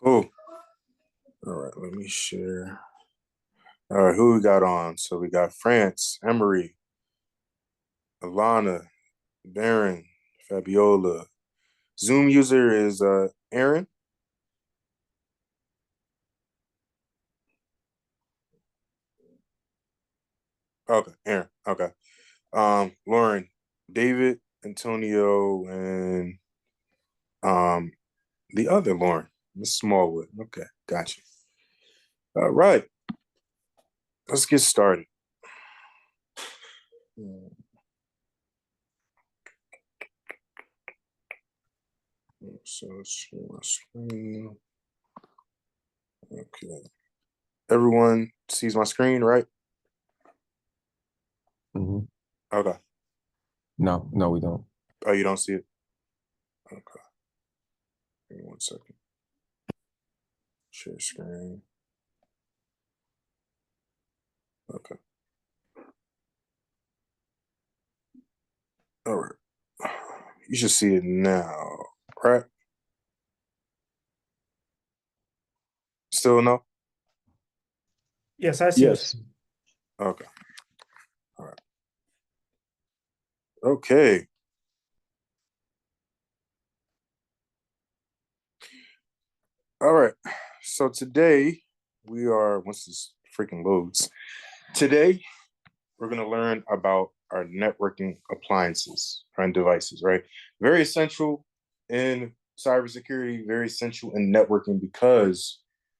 Cool. All right, let me share. All right, who we got on? So we got France, Emery, Alana, Baron, Fabiola. Zoom user is Aaron. Okay, Aaron. Okay. Lauren, David, Antonio, and the other Lauren, Miss Smallwood. Okay, gotcha. All right, let's get started. So let's share my screen. Okay. Everyone sees my screen, right? Mm-hmm. Okay. No, we don't. Oh, you don't see it? Okay. Give me 1 second. Share screen. Okay. All right. You should see it now, right? Still no? Yes, I see it. Yes. Okay. All right. Okay. All right. So today once this freaking loads, today we're going to learn about our networking appliances and devices, right? Very essential in cybersecurity, very essential in networking, because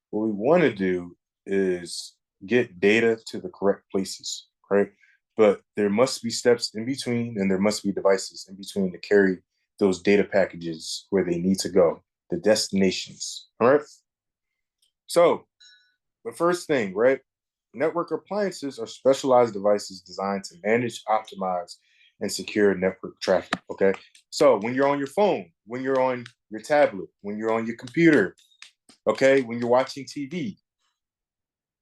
what we want to do is get data to the correct places, right? But there must be steps in between, and there must be devices in between to carry those data packages where they need to go, the destinations, all right? So the first thing, right? Network appliances are specialized devices designed to manage, optimize, and secure network traffic. Okay. So when you're on your phone, when you're on your tablet, when you're on your computer, okay, when you're watching TV,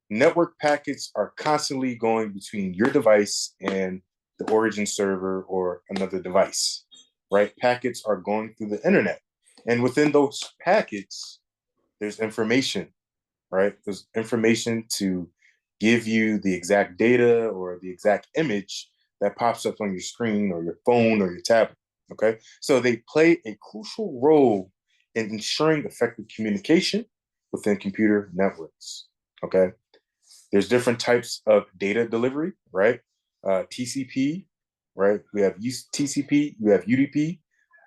network packets are constantly going between your device and the origin server or another device, right? Packets are going through the internet. And within those packets, there's information, right? There's information to give you the exact data or the exact image that pops up on your screen or your phone or your tablet. Okay. So they play a crucial role in ensuring effective communication within computer networks. Okay. There's different types of data delivery, right? TCP, right? We have TCP, we have UDP.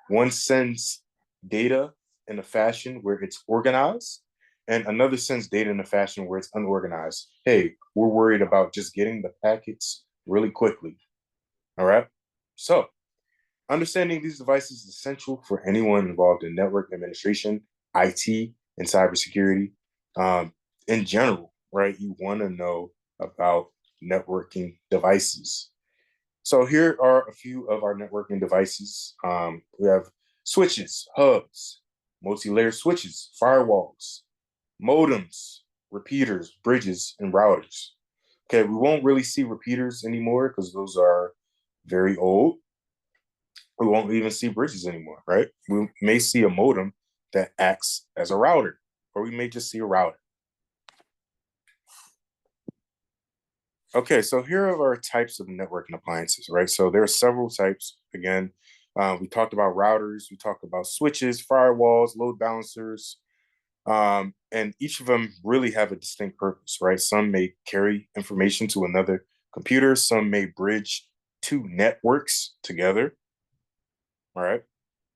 One sends data in a fashion where it's organized, and another sends data in a fashion where it's unorganized. Hey, we're worried about just getting the packets really quickly. All right. So, understanding these devices is essential for anyone involved in network administration, IT, and cybersecurity. In general, right? You want to know about networking devices. So here are a few of our networking devices. We have switches, hubs, multi-layer switches, firewalls, modems, repeaters, bridges, and routers. Okay, we won't really see repeaters anymore because those are very old. We won't even see bridges anymore, right? We may see a modem that acts as a router, or we may just see a router. Okay, so here are our types of networking appliances, right? So there are several types. Again, we talked about routers, we talked about switches, firewalls, load balancers, and each of them really have a distinct purpose, right? Some may carry information to another computer, some may bridge two networks together, all right?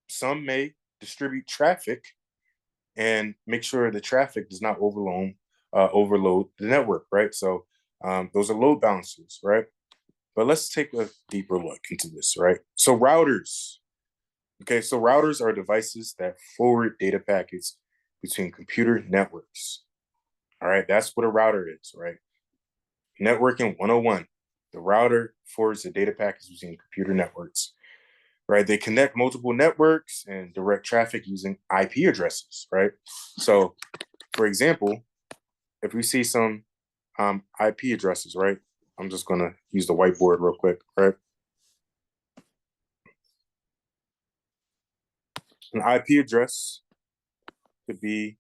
Some may distribute traffic and make sure the traffic does not overload the network, right? So those are load balancers, right? But let's take a deeper look into this, right? So routers. Okay, so routers are devices that forward data packets between computer networks. All right, that's what a router is, right? Networking 101. The router forwards the data packets between computer networks, right? They connect multiple networks and direct traffic using IP addresses, right? So, for example, if we see some IP addresses, right? I'm just going to use the whiteboard real quick, right? An IP address could be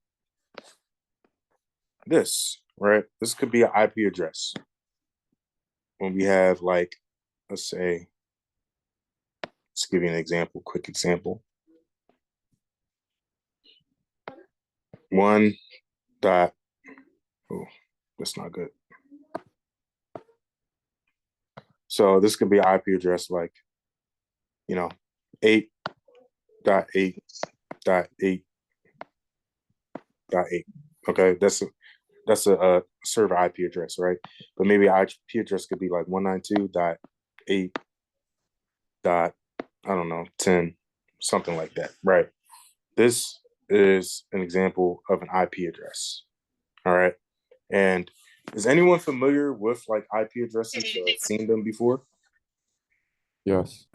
this, right? This could be an IP address. When we have like, let's say, let's give you an example, quick example. 1 dot, oh, that's not good. So this could be an IP address like, 8.8.8.8. Okay, that's a server IP address, right? But maybe IP address could be like 192.8. I don't know, 10, something like that, right? This is an example of an IP address. All right. And is anyone familiar with like IP addresses or seen them before? Yes.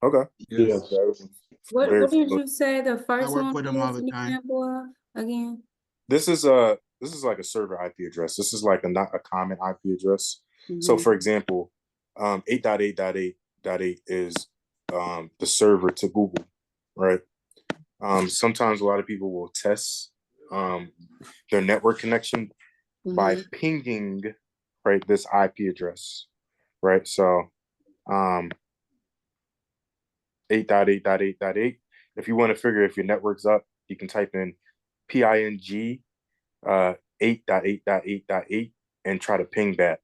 Okay. Yes. What did you say the first work one with them all was the an time. example of again? This is like a server IP address. This is like not a common IP address. So Mhm. for example, 8.8.8.8 is the server to Google, right? Sometimes a lot of people will test their network connection by Mhm. pinging, right, this IP address, right? So 8.8.8.8. If you want to figure if your network's up, you can type in PING 8.8.8.8 and try to ping that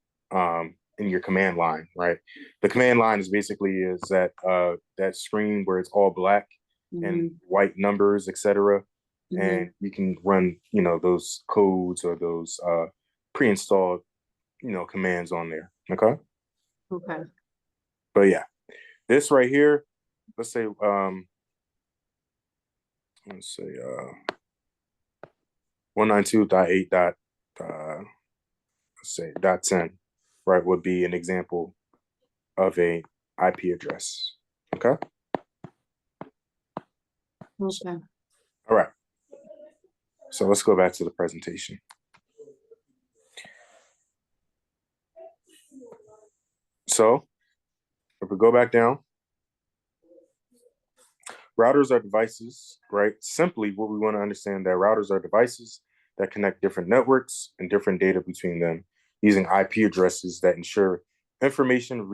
in your command line, right? The command line is basically that screen where it's all black and white numbers, etc. And you can run, those codes or those pre-installed, commands on there. Okay. Okay. But yeah, this right here, let's say 192.8. Let's say .10, right, would be an example of a IP address. Okay. Okay. All right. So let's go back to the presentation. So if we go back down, routers are devices, right? Simply what we want to understand that routers are devices that connect different networks and different data between them using IP addresses that ensure information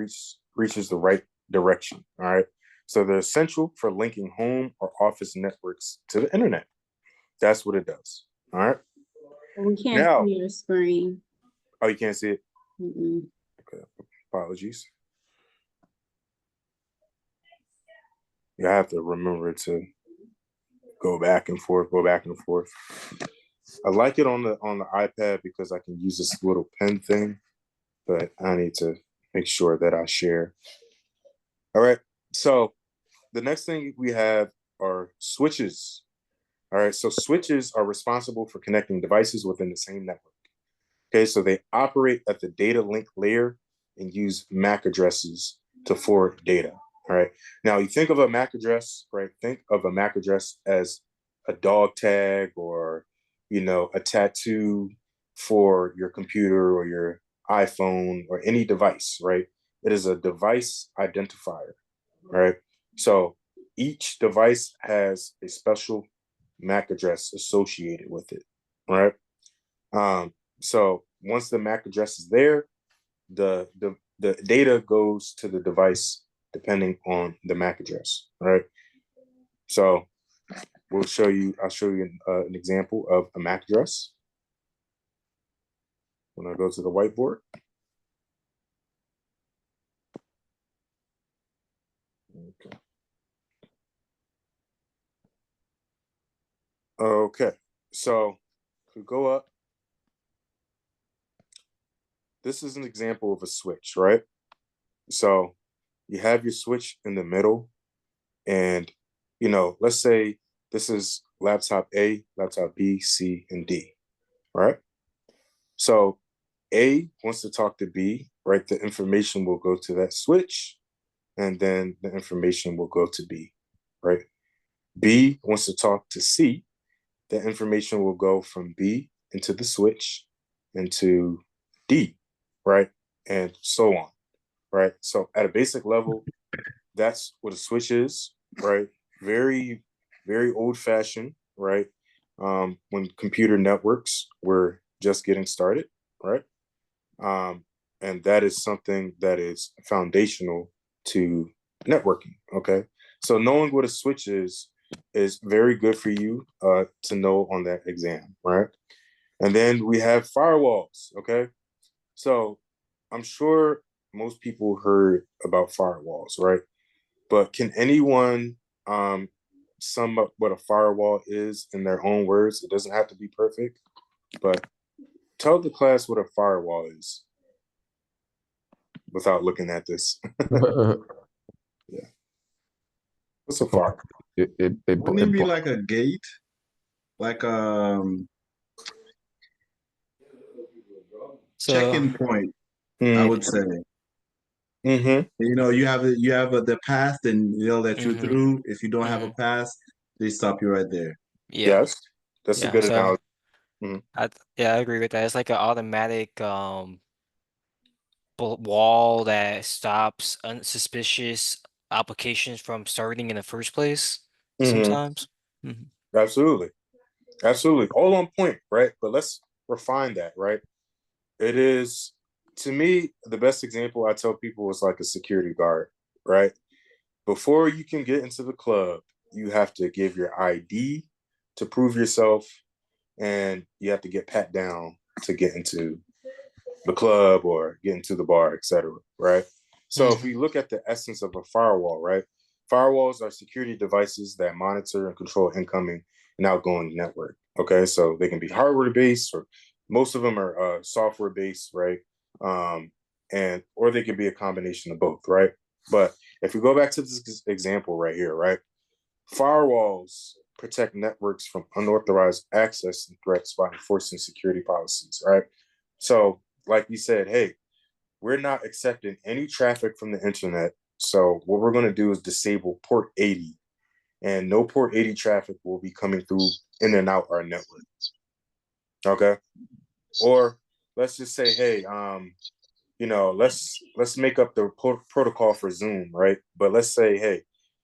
reaches the right direction, all right? So they're essential for linking home or office networks to the internet. That's what it does, all right? We can't Now, see your screen. oh, you can't see it? Mm-mm. Okay, apologies. You have to remember to go back and forth. I like it on the iPad because I can use this little pen thing, but I need to make sure that I share. All right. So the next thing we have are switches. All right. So switches are responsible for connecting devices within the same network. Okay. So they operate at the data link layer and use MAC addresses to forward data. All right. Now you think of a MAC address, right? Think of a MAC address as a dog tag or, a tattoo for your computer or your iPhone or any device, right? It is a device identifier, right? So each device has a special MAC address associated with it, right? So once the MAC address is there, the data goes to the device depending on the MAC address, right? So I'll show you an example of a MAC address. When I go to the whiteboard. Okay. Okay, so if we go up, this is an example of a switch, right? So you have your switch in the middle, and let's say this is laptop A, laptop B, C, and D, right? So A wants to talk to B, right? The information will go to that switch, and then the information will go to B, right? B wants to talk to C, the information will go from B into the switch into D, right? And so on, right? So at a basic level, that's what a switch is, right? Very, very old fashioned, right? When computer networks were just getting started, right? And that is something that is foundational to networking, okay? So knowing what a switch is very good for you to know on that exam, right? And then we have firewalls, okay? So I'm sure most people heard about firewalls, right? But can anyone sum up what a firewall is in their own words? It doesn't have to be perfect, but tell the class what a firewall is without looking at this. Yeah. What's a firewall? Wouldn't it be like a gate? Like So check-in point, I Mm, would say. mhm. You know, you have the pass, and they'll let you through. If you don't have a pass, they stop you right there. yeah, Yes, that's a yeah. good So analogy. Mhm. I agree with that. It's like an automatic wall that stops unsuspicious applications from starting in the first place Mhm. sometimes. Mhm. Absolutely. Absolutely. All on point, right? But let's refine that, right? It is, to me, the best example I tell people is like a security guard, right? Before you can get into the club, you have to give your ID to prove yourself, and you have to get pat down to get into the club or get into the bar, etc. Right? So if we look at the essence of a firewall, right? Firewalls are security devices that monitor and control incoming and outgoing network. Okay, so they can be hardware based, or most of them are software based, right? And or they could be a combination of both, right? But if we go back to this example right here, right? Firewalls protect networks from unauthorized access and threats by enforcing security policies, right? So, like we said, hey, we're not accepting any traffic from the internet. So, what we're going to do is disable port 80, and no port 80 traffic will be coming through in and out our network. Okay. Or let's just say, hey, let's make up the protocol for Zoom, right? But let's say, hey,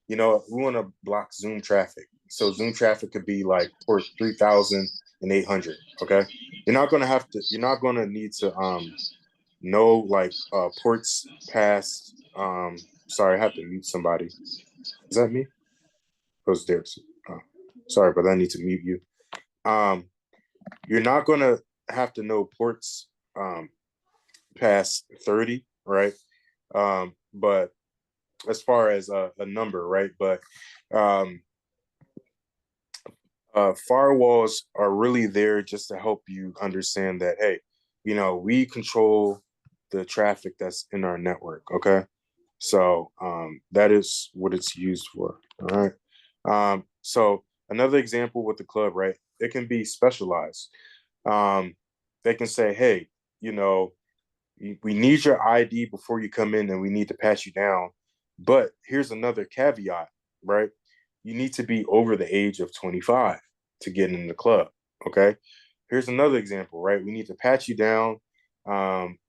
we want to block Zoom traffic. So Zoom traffic could be like port 3,800. Okay, you're not gonna need to know like ports past. Sorry, I have to mute somebody. Is that me? Who's there? Sorry, but I need to mute you. You're not gonna have to know ports past 30, right? But as far as a number, right? But um, firewalls are really there just to help you understand that, hey, we control the traffic that's in our network, okay? So that is what it's used for, all right? So another example with the club, right? It can be specialized. They can say, hey, you know, we need your ID before you come in, and we need to pat you down. But here's another caveat, right? You need to be over the age of 25 to get in the club. Okay. Here's another example, right? We need to pat you down.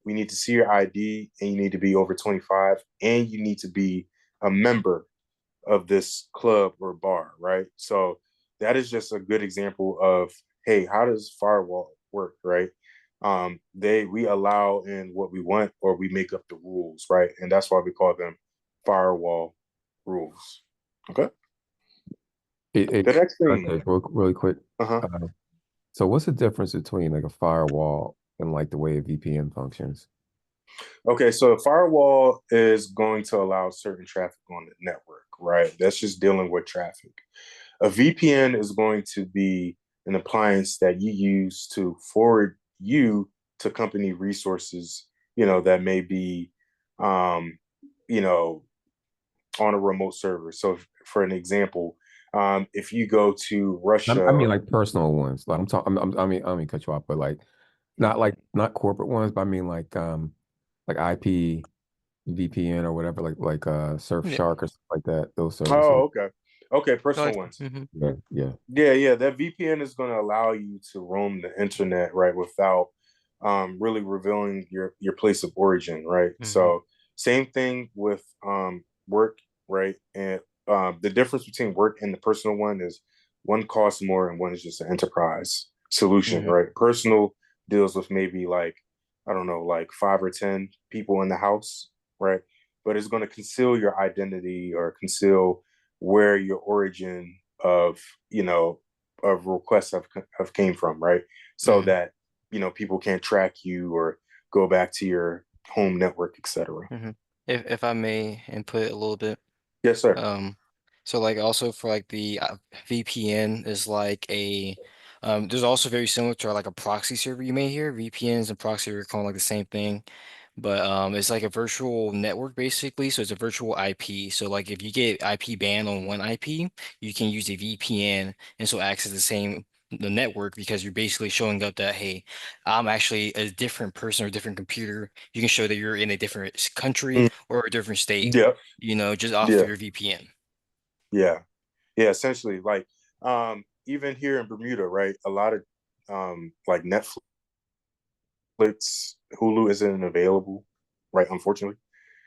We need to see your ID, and you need to be over 25, and you need to be a member of this club or bar, right? So that is just a good example of, hey, how does firewall work, right? We allow in what we want, or we make up the rules, right? And that's why we call them firewall rules. Okay. The next thing, Okay, really quick. uh-huh. So what's the difference between like a firewall and like the way a VPN functions? Okay, so a firewall is going to allow certain traffic on the network, right? That's just dealing with traffic. A VPN is going to be an appliance that you use to forward you to company resources, that may be, you know, on a remote server. So, for an example, if you go to Russia, I mean like personal ones. Like I'm talking. I mean cut you off, but like not corporate ones. But I mean like IP VPN or whatever. Like Yeah. Surfshark or something like that. Those services. oh, okay, personal Like, ones. Yeah, yeah. Yeah. That VPN is going to allow you to roam the internet, right, without really revealing your place of origin, right? So same thing with work, right? And the difference between work and the personal one is one costs more and one is just an enterprise solution, right? Personal deals with maybe like, I don't know, like 5 or 10 people in the house, right? But it's going to conceal your identity or conceal where your origin of, of requests have came from, right? So that, people can't track you or go back to your home network, etc. If I may input a little bit. Yes, sir. So like also for like the VPN is like there's also very similar to like a proxy server you may hear. VPNs and proxy are kind of like the same thing, but it's like a virtual network basically. So it's a virtual IP. So like if you get IP banned on one IP, you can use a VPN and so access the network because you're basically showing up that, hey, I'm actually a different person or a different computer. You can show that you're in a different country or a different state, Yeah. just off Yeah. of your VPN. Yeah. Yeah. Essentially, like even here in Bermuda, right? A lot of like Netflix, Hulu isn't available, right? Unfortunately.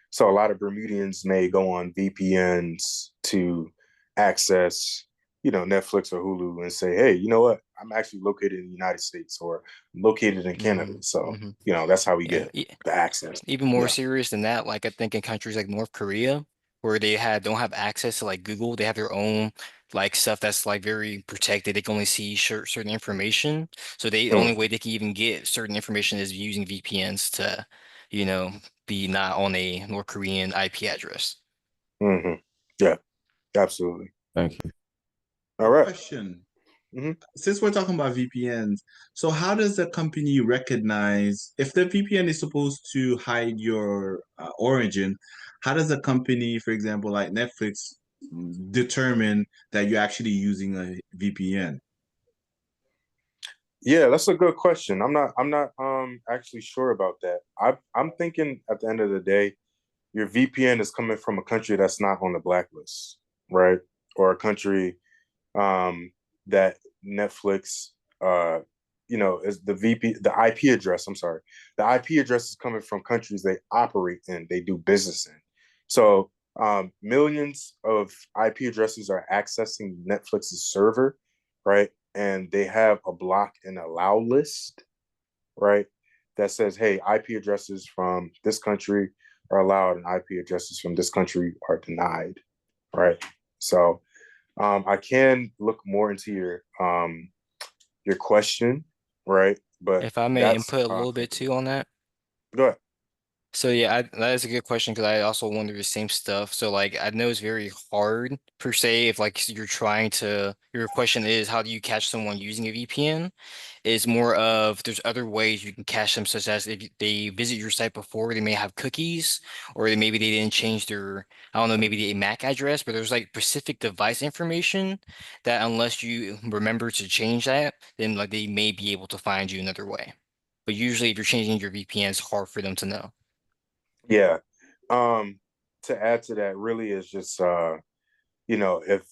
So a lot of Bermudians may go on VPNs to access, Netflix or Hulu and say, hey, you know what? I'm actually located in the United States or located in Canada. So, that's how we Yeah. get the access. Even more Yeah. serious than that, like I think in countries like North Korea, where they don't have access to like Google, they have their own like stuff that's like very protected. They can only see certain information. So the only way they can even get certain information is using VPNs to, you know, be not on a North Korean IP address. Yeah, absolutely. Thank you. All right. Question. Mhm. Since we're talking about VPNs, so how does the company recognize if the VPN is supposed to hide your origin? How does the company, for example, like Netflix, determine that you're actually using a VPN? Yeah, that's a good question. I'm not actually sure about that. I'm thinking at the end of the day, your VPN is coming from a country that's not on the blacklist, right? Or a country that Netflix is the IP address, I'm sorry. The IP address is coming from countries they operate in, they do business in. So millions of IP addresses are accessing Netflix's server, right? And they have a block and allow list, right? That says, hey, IP addresses from this country are allowed and IP addresses from this country are denied, right? So I can look more into your question, right? But If I may that's input a little bit too on that. go ahead. So yeah, that is a good question because I also wonder the same stuff. So like I know it's very hard per se if like your question is how do you catch someone using a VPN? It's more of there's other ways you can catch them, such as if they visit your site before, they may have cookies, or maybe they didn't change their, I don't know, maybe the MAC address, but there's like specific device information that unless you remember to change that, then like they may be able to find you another way. But usually if you're changing your VPN, it's hard for them to know. Yeah. To add to that, really is just if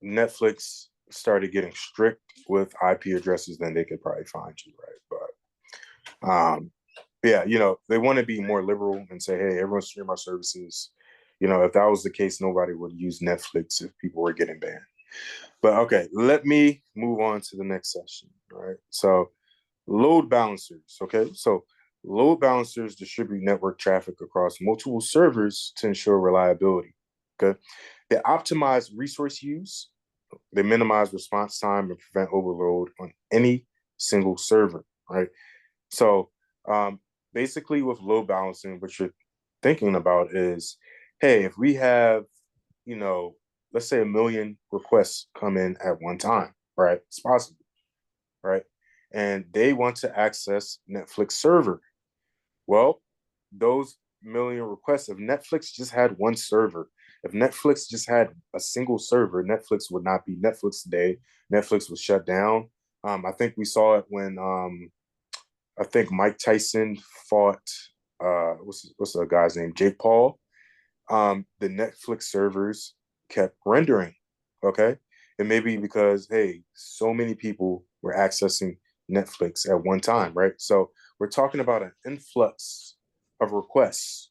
Netflix started getting strict with IP addresses, then they could probably find you, right? But yeah, they want to be more liberal and say, hey, everyone stream our services. If that was the case, nobody would use Netflix if people were getting banned. But okay, let me move on to the next session. All right. So load balancers. Okay. So load balancers distribute network traffic across multiple servers to ensure reliability. Okay. They optimize resource use, they minimize response time and prevent overload on any single server. Right. So basically with load balancing, what you're thinking about is, hey, if we have, let's say 1 million requests come in at one time, right? It's possible, right? And they want to access Netflix server. Well, those 1 million requests, if Netflix just had one server, if Netflix just had a single server, Netflix would not be Netflix today. Netflix was shut down. I think we saw it when I think Mike Tyson fought what's the guy's name? Jake Paul. The Netflix servers kept rendering. Okay. It may be because, hey, so many people were accessing Netflix at one time, right? So we're talking about an influx of requests,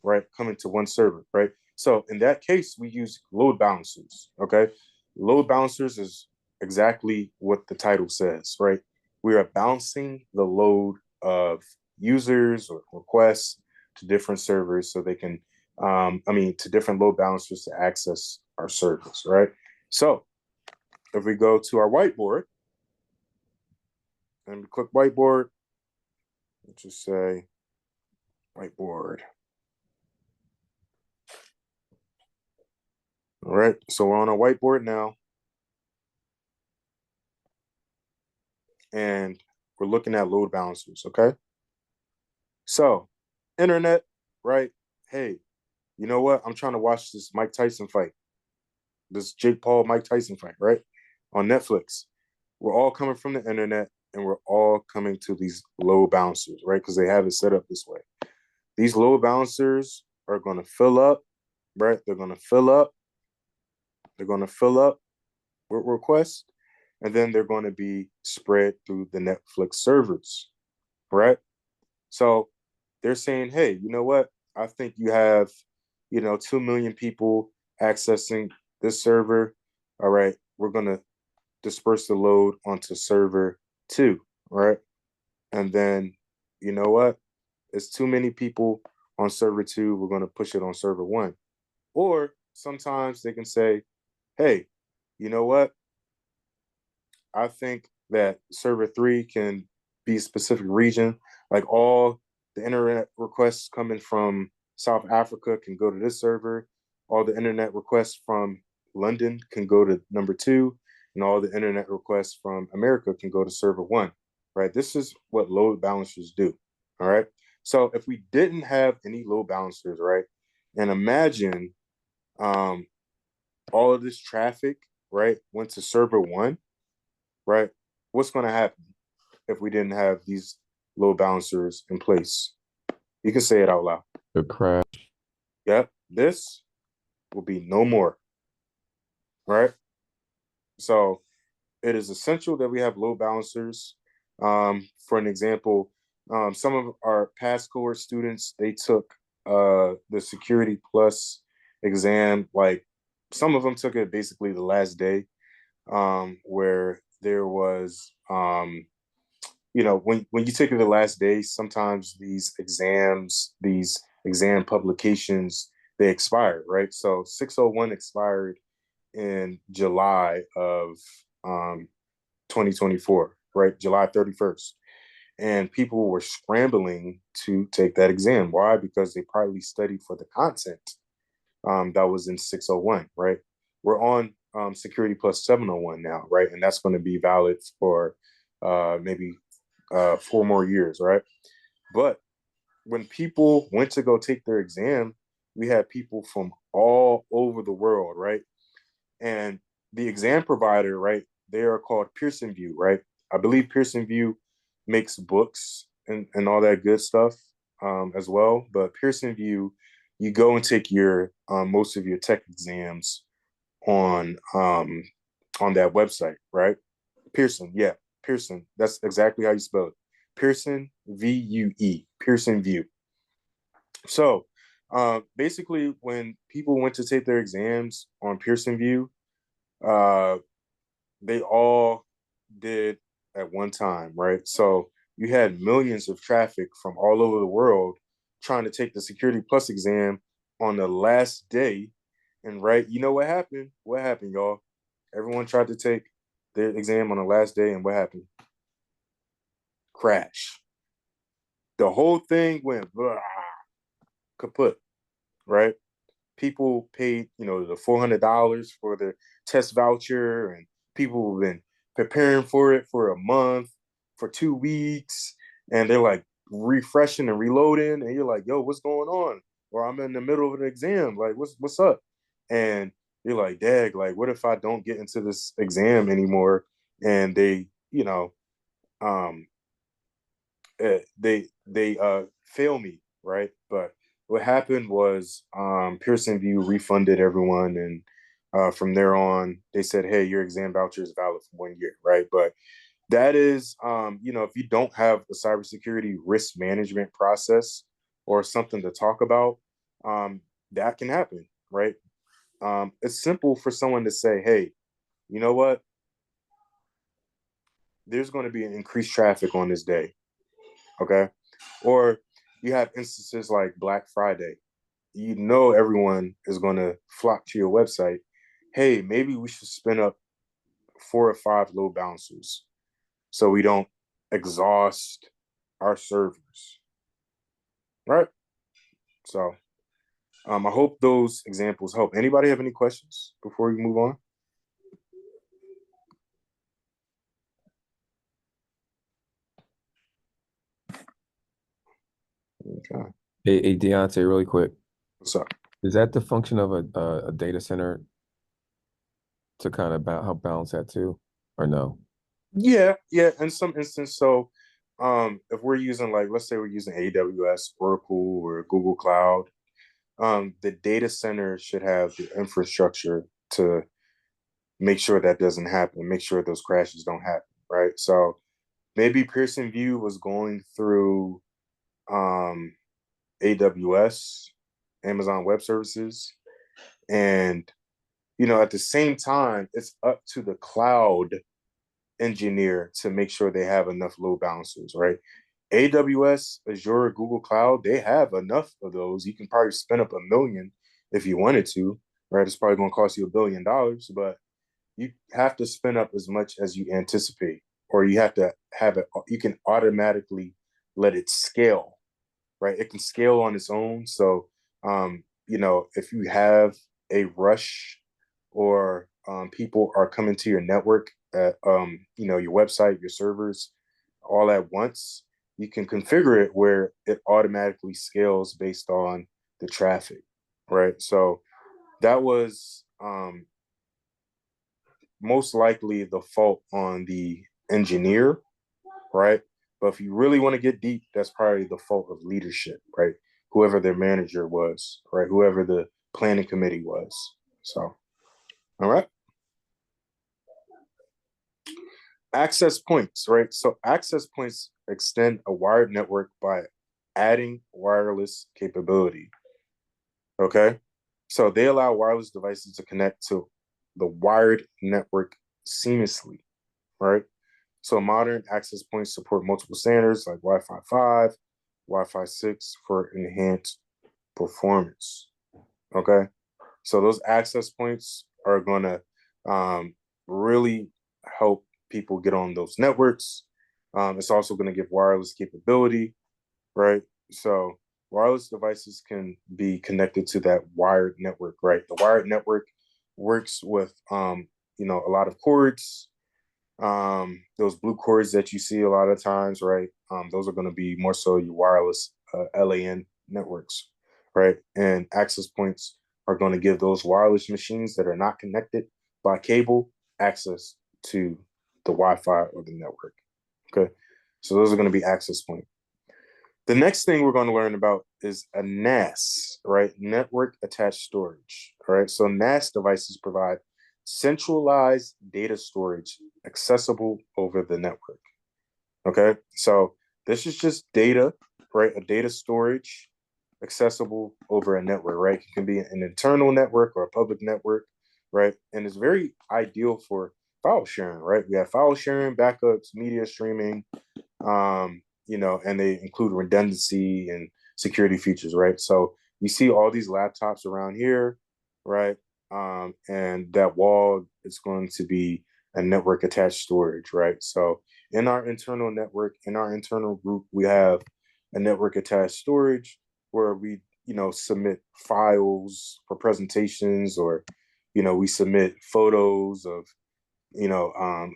right, coming to one server, right? So in that case, we use load balancers. Okay. Load balancers is exactly what the title says, right? We are balancing the load of users or requests to different servers so they can, to different load balancers to access our servers, right? So if we go to our whiteboard and we click whiteboard, let's just say whiteboard. All right, so we're on a whiteboard now. And we're looking at load balancers, okay? So, internet, right? Hey, you know what? I'm trying to watch this Mike Tyson fight, this Jake Paul Mike Tyson fight, right? On Netflix. We're all coming from the internet and we're all coming to these load balancers, right? Because they have it set up this way. These load balancers are going to fill up, right? They're going to fill up. They're going to fill up with requests, and then they're going to be spread through the Netflix servers, right? So they're saying, hey, you know what? I think you have, 2 million people accessing this server. All right, we're going to disperse the load onto server 2, right? And then, you know what? It's too many people on server 2. We're going to push it on server 1. Or sometimes they can say, hey, you know what? I think that server 3 can be a specific region. Like all the internet requests coming from South Africa can go to this server. All the internet requests from London can go to number 2. And all the internet requests from America can go to server 1, right? This is what load balancers do, all right? So if we didn't have any load balancers, right? And imagine all of this traffic, right, went to server 1, right? What's going to happen if we didn't have these load balancers in place? You can say it out loud. The crash. Yep, this will be no more, right? So it is essential that we have load balancers. For an example, some of our past cohort students, they took the Security Plus exam. Like some of them took it basically the last day, where there was, when you take it the last day, sometimes these exam publications, they expire, right? So 601 expired in July of 2024, right? July 31st. And people were scrambling to take that exam. Why? Because they probably studied for the content that was in 601, right? We're on Security Plus 701 now, right? And that's going to be valid for maybe 4 more years, right? But when people went to go take their exam, we had people from all over the world, right? And the exam provider, right, they are called Pearson VUE, right? I believe Pearson VUE makes books and all that good stuff as well. But Pearson VUE, you go and take your most of your tech exams on that website, right? Pearson, yeah, Pearson. That's exactly how you spell it. Pearson VUE, Pearson VUE. So basically, when people went to take their exams on Pearson VUE, they all did at one time, right? So you had millions of traffic from all over the world trying to take the Security Plus exam on the last day. And right, you know what happened? What happened, y'all? Everyone tried to take their exam on the last day, and what happened? Crash. The whole thing went blah, kaput, right? People paid, the $400 for the test voucher, and people have been preparing for it for a month, for 2 weeks, and they're like refreshing and reloading, and you're like, yo, what's going on? Or I'm in the middle of an exam, like, what's up? And you're like, dag, like, what if I don't get into this exam anymore? And they, um, they fail me, right? But what happened was Pearson VUE refunded everyone, and from there on, they said, "Hey, your exam voucher is valid for 1 year," right? But that is, if you don't have a cybersecurity risk management process or something to talk about, that can happen, right? It's simple for someone to say, "Hey, you know what? There's going to be an increased traffic on this day. okay? Or you have instances like Black Friday. You know everyone is going to flock to your website. Hey, maybe we should spin up 4 or 5 load balancers so we don't exhaust our servers, right? So I hope those examples help. Anybody have any questions before we move on? Okay. Hey, Deontay, really quick. What's up? Is that the function of a data center to kind of help balance that too, or no? Yeah, in some instance. So if we're using, like, let's say we're using AWS, Oracle, or Google Cloud, the data center should have the infrastructure to make sure that doesn't happen, make sure those crashes don't happen, right? So maybe Pearson VUE was going through AWS, Amazon Web Services, and at the same time, it's up to the cloud engineer to make sure they have enough load balancers, right? AWS, Azure, Google Cloud, they have enough of those. You can probably spin up 1 million if you wanted to, right? It's probably going to cost you $1 billion, but you have to spin up as much as you anticipate, or you have to have it. You can automatically let it scale, right? It can scale on its own. So, if you have a rush or people are coming to your network at, your website, your servers, all at once, you can configure it where it automatically scales based on the traffic, right? So that was most likely the fault on the engineer, right? But if you really want to get deep, that's probably the fault of leadership, right? Whoever their manager was, right? Whoever the planning committee was. So, all right. Access points, right? So access points extend a wired network by adding wireless capability. Okay. So they allow wireless devices to connect to the wired network seamlessly, right? So modern access points support multiple standards like Wi-Fi 5, Wi-Fi 6 for enhanced performance. Okay. So those access points are going to really help people get on those networks. It's also going to give wireless capability, right? So wireless devices can be connected to that wired network, right? The wired network works with, a lot of cords. Those blue cords that you see a lot of times, right? Those are going to be more so your wireless LAN networks, right? And access points are going to give those wireless machines that are not connected by cable access to the Wi-Fi or the network. Okay, so those are going to be access points. The next thing we're going to learn about is a NAS, right? Network attached storage. All right. So NAS devices provide centralized data storage accessible over the network. Okay. So this is just data, right? A data storage accessible over a network, right? It can be an internal network or a public network, right? And it's very ideal for file sharing, right? We have file sharing, backups, media streaming, and they include redundancy and security features, right? So you see all these laptops around here, right? And that wall is going to be a network attached storage, right? So in our internal network, in our internal group, we have a network attached storage where we, submit files for presentations, or, we submit photos of,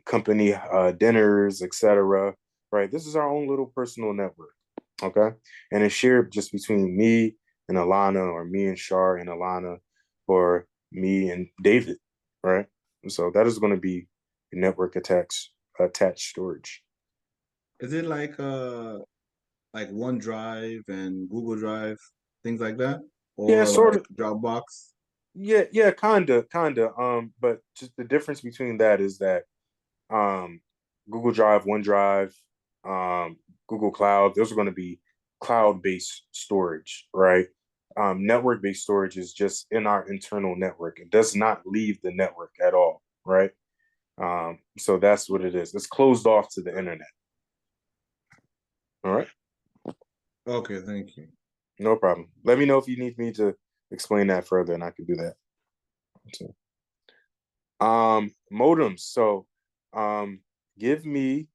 company dinners, etc. Right? This is our own little personal network, okay? And it's shared just between me and Alana, or me and Shar and Alana, or me and David, right? So that is going to be network attached storage. Is it like OneDrive and Google Drive, things like that? Yeah, Or sort like of. Dropbox? Yeah, kinda. But just the difference between that is that Google Drive, OneDrive, Google Cloud, those are going to be cloud-based storage, right? Network-based storage is just in our internal network. It does not leave the network at all, right? So that's what it is. It's closed off to the internet. All right. Okay, thank you. No problem. Let me know if you need me to explain that further, and I can do that. So, modems. So, give me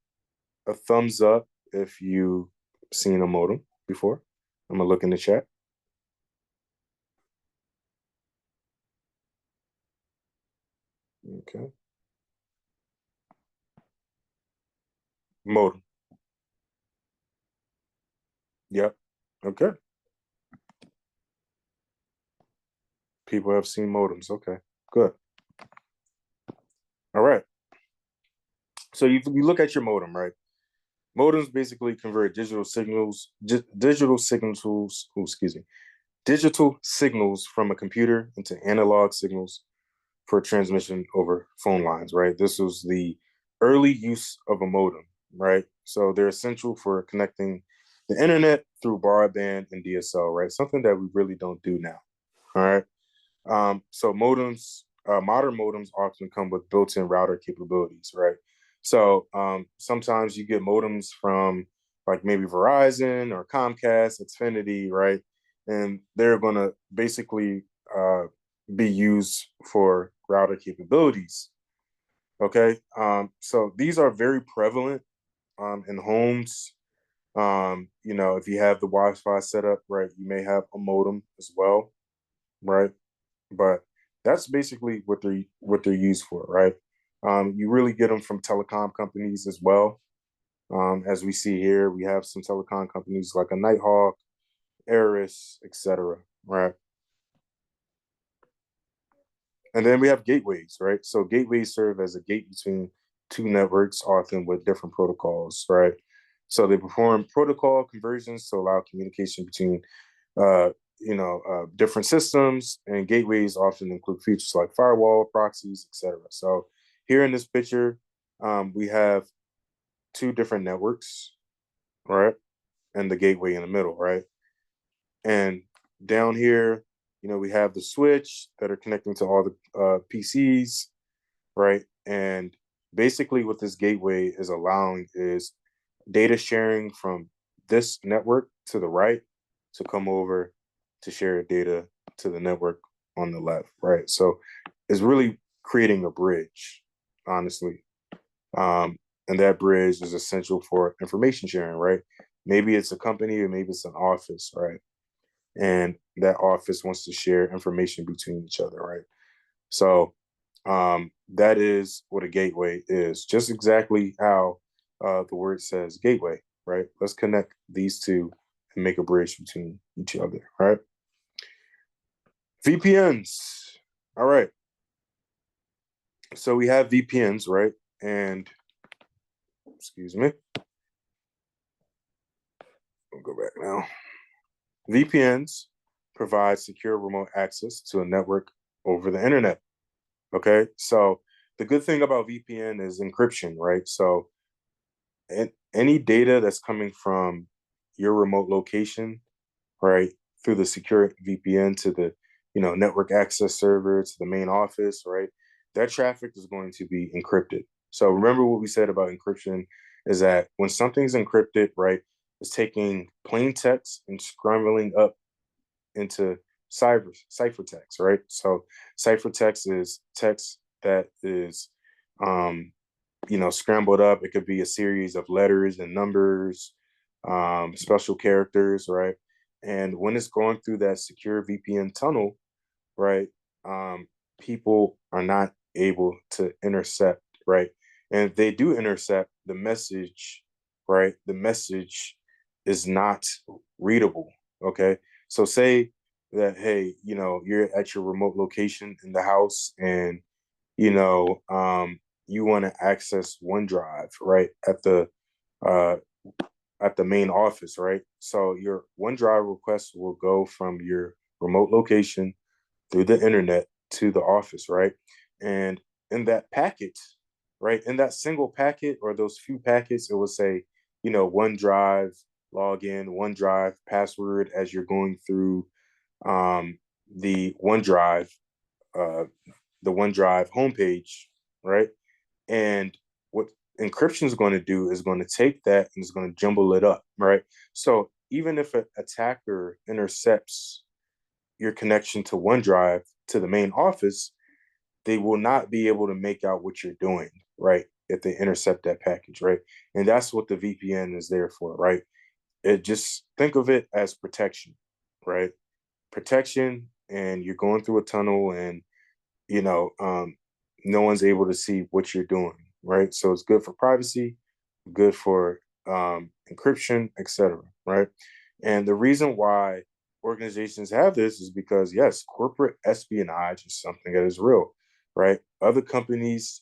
a thumbs up if you seen a modem before. I'm gonna look in the chat. Okay. Modem. Yep. Okay. People have seen modems. Okay. Good. All right. So you look at your modem, right? Modems basically convert digital signals, digital signals from a computer into analog signals for transmission over phone lines, right? This was the early use of a modem, right? So they're essential for connecting the internet through broadband and DSL, right? Something that we really don't do now, all right? So modems, modern modems often come with built-in router capabilities, right? So sometimes you get modems from like maybe Verizon or Comcast, Xfinity, right? And they're going to basically be used for router capabilities. Okay. So these are very prevalent in homes. If you have the Wi-Fi set up, right, you may have a modem as well, right? But that's basically what they're used for, right? You really get them from telecom companies as well. As we see here, we have some telecom companies like a Nighthawk, Eris, etc. Right? And then we have gateways, right? So gateways serve as a gate between two networks, often with different protocols, right? So they perform protocol conversions to allow communication between different systems, and gateways often include features like firewall, proxies, etc. So here in this picture, we have two different networks, right? And the gateway in the middle, right? And down here, we have the switch that are connecting to all the PCs, right? And basically what this gateway is allowing is data sharing from this network to the right to come over to share data to the network on the left, right? So it's really creating a bridge, honestly. And that bridge is essential for information sharing, right? Maybe it's a company or maybe it's an office, right? And that office wants to share information between each other, right? So that is what a gateway is, just exactly how the word says gateway, right? Let's connect these two and make a bridge between each other, right? VPNs. All right. So we have VPNs, right? And excuse me. We'll go back now. VPNs provide secure remote access to a network over the internet. Okay. So the good thing about VPN is encryption, right? So any data that's coming from your remote location, right, through the secure VPN to the network access server to the main office, right, that traffic is going to be encrypted. So remember what we said about encryption is that when something's encrypted, right, it's taking plain text and scrambling up into ciphertext, right? So ciphertext is text that is scrambled up. It could be a series of letters and numbers, special characters, right? And when it's going through that secure VPN tunnel, right, people are not able to intercept, right? And if they do intercept the message, right, the message is not readable, okay? So say that, hey, you're at your remote location in the house and, you know, um, you want to access OneDrive, right, uh, at the main office, right? So your OneDrive request will go from your remote location through the internet to the office, right? And in that packet, right, in that single packet or those few packets, it will say, OneDrive login, OneDrive password as you're going through the OneDrive, uh, the OneDrive homepage, right? And what encryption is going to do is going to take that and it's going to jumble it up, right? So even if an attacker intercepts your connection to OneDrive to the main office, they will not be able to make out what you're doing, right? If they intercept that package, right? And that's what the VPN is there for, right? It just think of it as protection, right? Protection, and you're going through a tunnel, and no one's able to see what you're doing, right? So it's good for privacy, good for encryption, etc., right? And the reason why organizations have this is because, yes, corporate espionage is something that is real, right? Other companies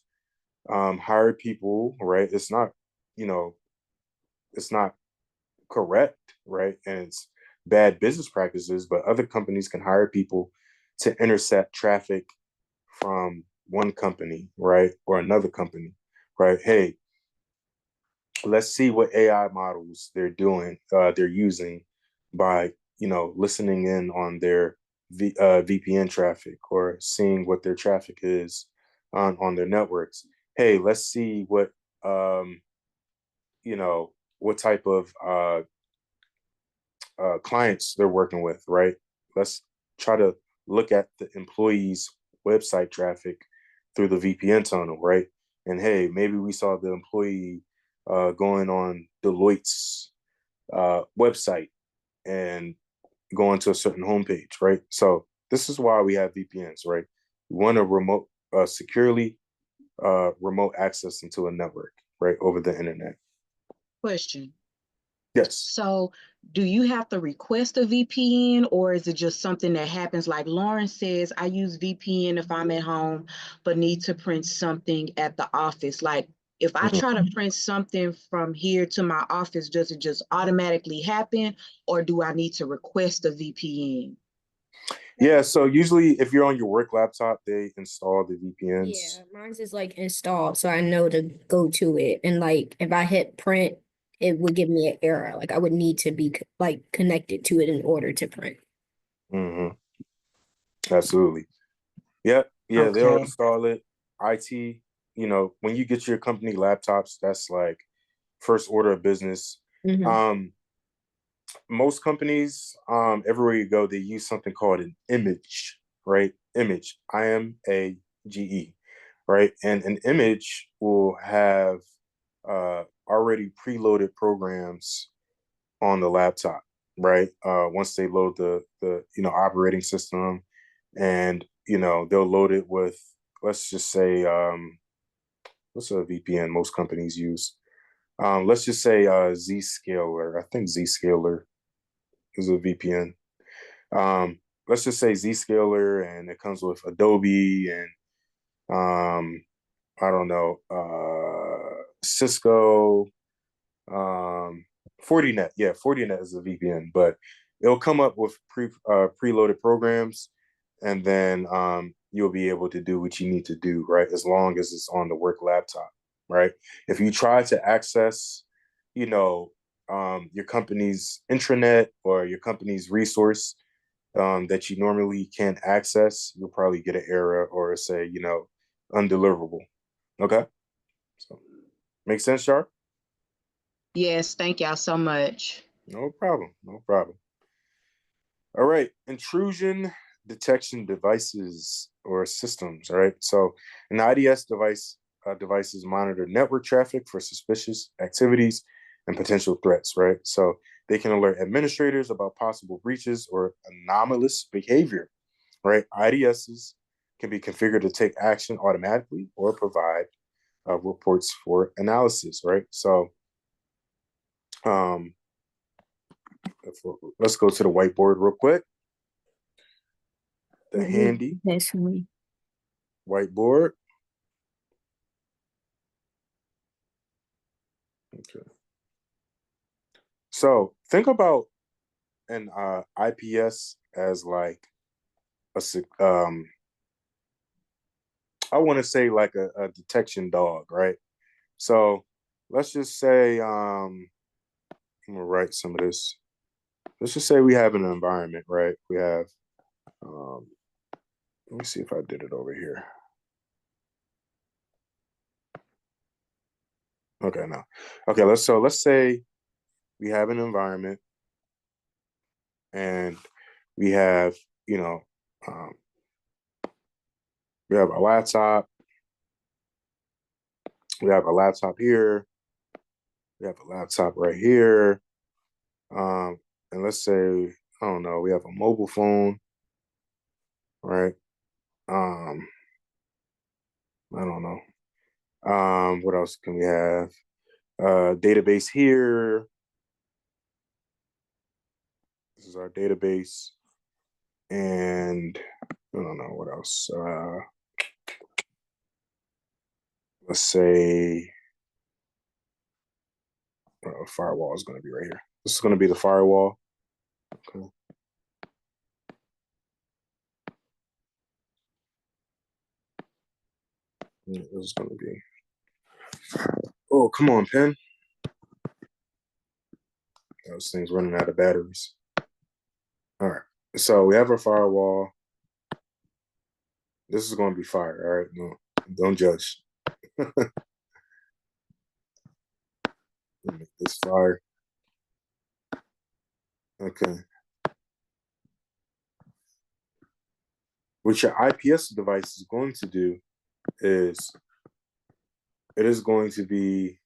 hire people, right? It's not, it's not correct, right? And it's bad business practices, but other companies can hire people to intercept traffic from one company, right? Or another company, right? Hey, let's see what AI models they're using by, listening in on their VPN traffic, or seeing what their traffic is on their networks. Hey, let's see what type of clients they're working with, right? Let's try to look at the employees' website traffic through the VPN tunnel, right? And hey, maybe we saw the employee going on Deloitte's website and going to a certain homepage, right? So this is why we have VPNs, right? We want to securely remote access into a network, right, over the internet. Question. Yes. So do you have to request a VPN, or is it just something that happens? Like Lauren says, I use VPN if I'm at home, but need to print something at the office. Like if I try to print something from here to my office, does it just automatically happen, or do I need to request a VPN? Yeah, so usually if you're on your work laptop, they install the VPNs. Yeah, mine's is like installed, so I know to go to it. And like if I hit print, it would give me an error. Like I would need to be like connected to it in order to print. Mm-hmm. Absolutely. Yep. Yeah, they'll Okay. install it. IT, when you get your company laptops, that's like first order of business. Mhm. Most companies, everywhere you go, they use something called an image, right? Image, IMAGE, right? And an image will have already preloaded programs on the laptop, right? Once they load the operating system, and they'll load it with, let's just say, what's a VPN most companies use? Let's just say Zscaler. I think Zscaler is a VPN. Let's just say Zscaler, and it comes with Adobe and I don't know, Cisco, Fortinet. Yeah, Fortinet is a VPN, but it'll come up with preloaded programs, and then you'll be able to do what you need to do, right? As long as it's on the work laptop, right? If you try to access, your company's intranet or your company's resource that you normally can't access, you'll probably get an error or say, undeliverable. Okay. So make sense, Sharp? Yes, thank y'all so much. No problem. No problem. All right. Intrusion detection devices or systems. All right. So an IDS devices monitor network traffic for suspicious activities and potential threats. Right. So they can alert administrators about possible breaches or anomalous behavior. Right. IDSs can be configured to take action automatically or provide reports for analysis. Right. So let's go to the whiteboard real quick. The handy That's me. whiteboard. Okay. So think about an IPS as like I want to say like a detection dog, right? So let's just say I'm gonna write some of this. Let's just say we have an environment, right? We have let me see if I did it over here. Okay, no. Okay, let's say we have an environment, and we have, you know, we have a laptop. We have a laptop here. We have a laptop right here. And let's say, I don't know, we have a mobile phone, right? I don't know. What else can we have? Database here. This is our database. And I don't know what else. Let's say firewall is going to be right here. This is going to be the firewall. Okay. Yeah, this is going to be. Oh, come on, pen. Those things running out of batteries. All right. So we have our firewall. This is going to be fire. All right. No, don't judge. Make this fire. Okay. What your IPS device is going to do is it is going to be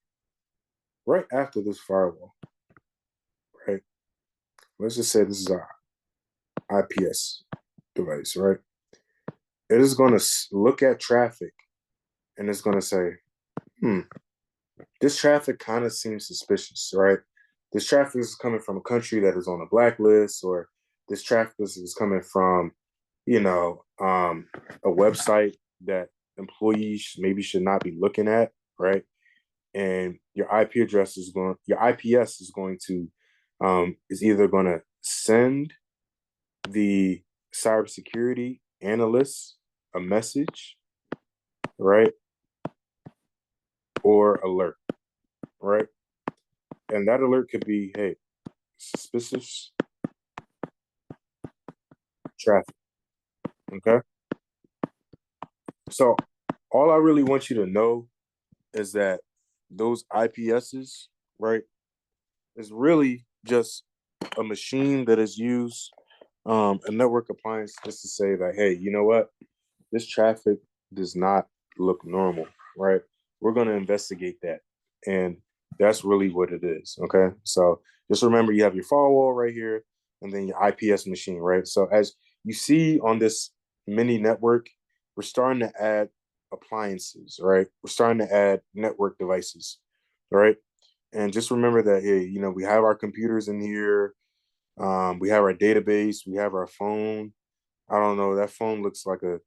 right after this firewall, right? Let's just say this is our IPS device, right? It is going to look at traffic and it's going to say, this traffic kind of seems suspicious, right? This traffic is coming from a country that is on a blacklist, or this traffic is coming from, you know, a website that employees maybe should not be looking at, right? And your IP address is going, your IPS is going to, is either going to send the cybersecurity analyst a message, right? Or alert, right? And that alert could be, hey, suspicious traffic, okay? So all I really want you to know is that those IPSs, right, is really just a machine that is used, a network appliance, just to say that, hey, you know what? This traffic does not look normal, right? We're going to investigate that. And that's really what it is, okay? So just remember you have your firewall right here and then your IPS machine, right? So as you see on this mini network, we're starting to add appliances, right? We're starting to add network devices, right? And just remember that, hey, you know, we have our computers in here. We have our database. We have our phone. I don't know. That phone looks like a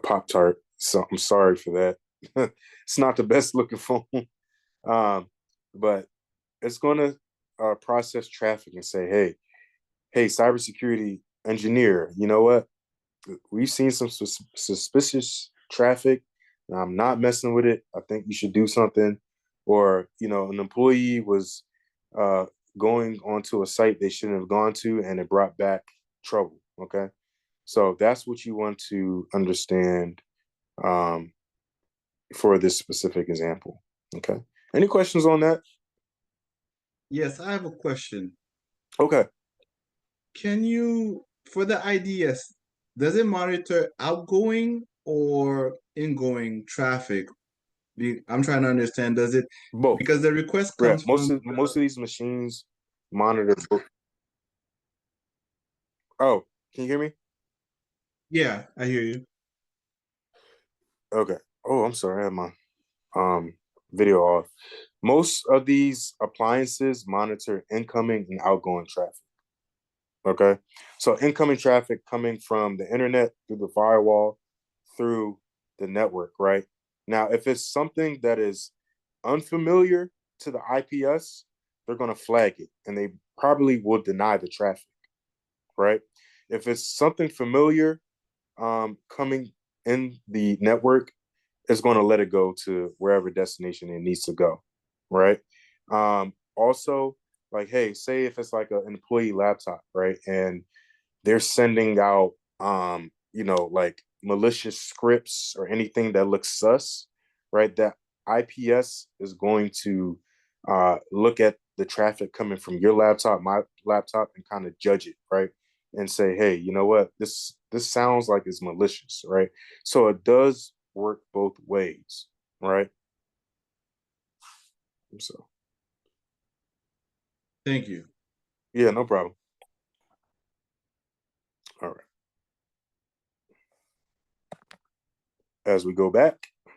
Pop-Tart. So I'm sorry for that. It's not the best looking phone. But it's going to process traffic and say, hey, cybersecurity engineer, you know what? We've seen some suspicious traffic. And I'm not messing with it. I think you should do something. Or, you know, an employee was going onto a site they shouldn't have gone to, and it brought back trouble. Okay. So that's what you want to understand for this specific example. Okay. Any questions on that? Yes, I have a question. Okay. Can you, for the IDS, does it monitor outgoing or ingoing traffic? I'm trying to understand, does it, Both. because the request Yeah, comes most from of these machines monitor both. Oh, can you hear me? Yeah, I hear you. Okay. Oh, I'm sorry. I have my video off. Most of these appliances monitor incoming and outgoing traffic. Okay. So incoming traffic coming from the internet through the firewall, through the network, right? Now, if it's something that is unfamiliar to the IPS, they're going to flag it and they probably will deny the traffic, right? If it's something familiar coming in the network, it's going to let it go to wherever destination it needs to go, right? Also, like, hey, say if it's like an employee laptop, right, and they're sending out, you know, like malicious scripts or anything that looks sus, right? That IPS is going to look at the traffic coming from your laptop, my laptop, and kind of judge it, right? And say, hey, you know what? This sounds like it's malicious, right? So it does work both ways, right? So, Thank you. yeah, no problem. All right. As we go back, I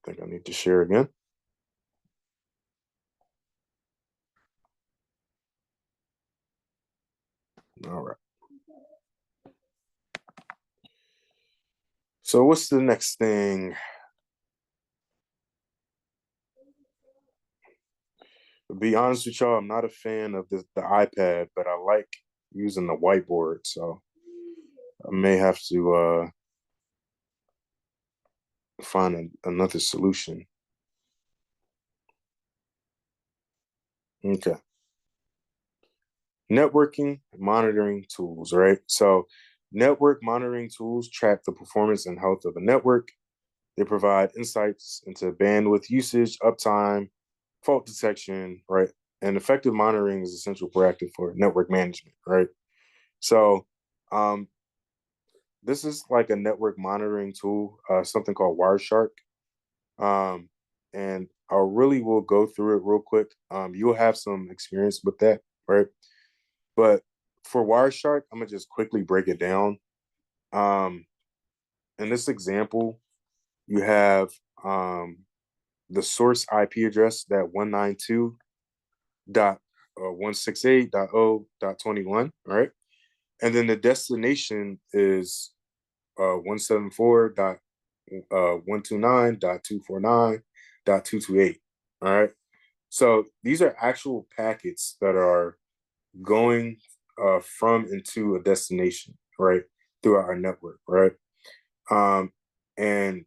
think I need to share again. All right. So what's the next thing? To be honest with y'all, I'm not a fan of the iPad, but I like using the whiteboard. So I may have to find another solution. Okay. Networking monitoring tools, right? So network monitoring tools track the performance and health of a network. They provide insights into bandwidth usage, uptime, fault detection, right? And effective monitoring is essential proactive for network management, right? So this is like a network monitoring tool, something called Wireshark. And I really will go through it real quick. You'll have some experience with that, right? But for Wireshark, I'm gonna just quickly break it down. In this example, you have the source IP address, that 192.168.0.21, right? And then the destination is 174.129.249.228. All right. So these are actual packets that are going from and to a destination, right, throughout our network, right? And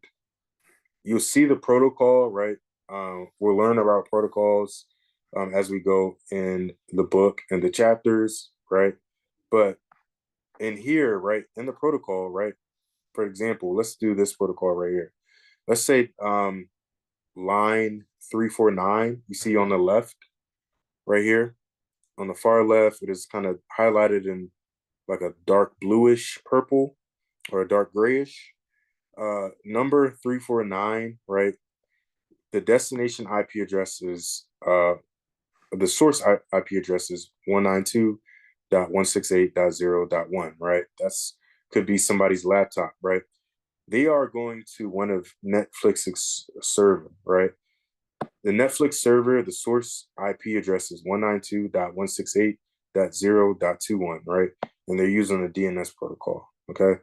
you'll see the protocol, right? We'll learn about protocols as we go in the book and the chapters, right? But in here, right, in the protocol, right, for example, let's do this protocol right here. Let's say line 349, you see on the left, right here, on the far left, it is kind of highlighted in like a dark bluish purple or a dark grayish. Number 349, right? The destination IP address is the source IP address is 192.168.0.1, right? That's could be somebody's laptop, right? They are going to one of Netflix's server, right? The Netflix server, the source IP address is 192.168.0.21, right? And they're using the DNS protocol, okay?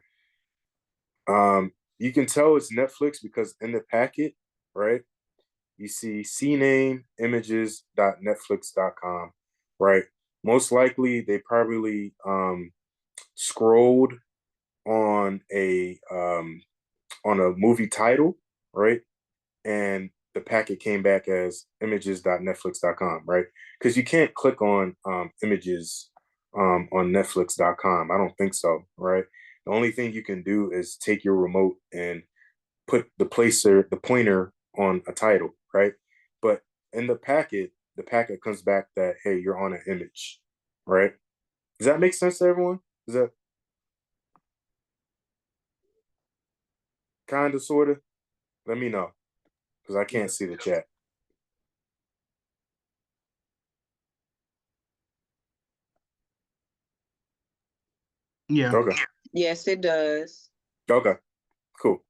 You can tell it's Netflix because in the packet, right, you see CNAME images.netflix.com, right? Most likely they probably scrolled on a movie title, right? And the packet came back as images.netflix.com, right? Because you can't click on images on netflix.com. I don't think so, right? The only thing you can do is take your remote and put the pointer on a title, right? But in the packet comes back that, hey, you're on an image, right? Does that make sense to everyone? Is that kind of, sort of? Let me know, because I can't see the chat. Yeah. Okay. Yes, it does. Okay. Cool.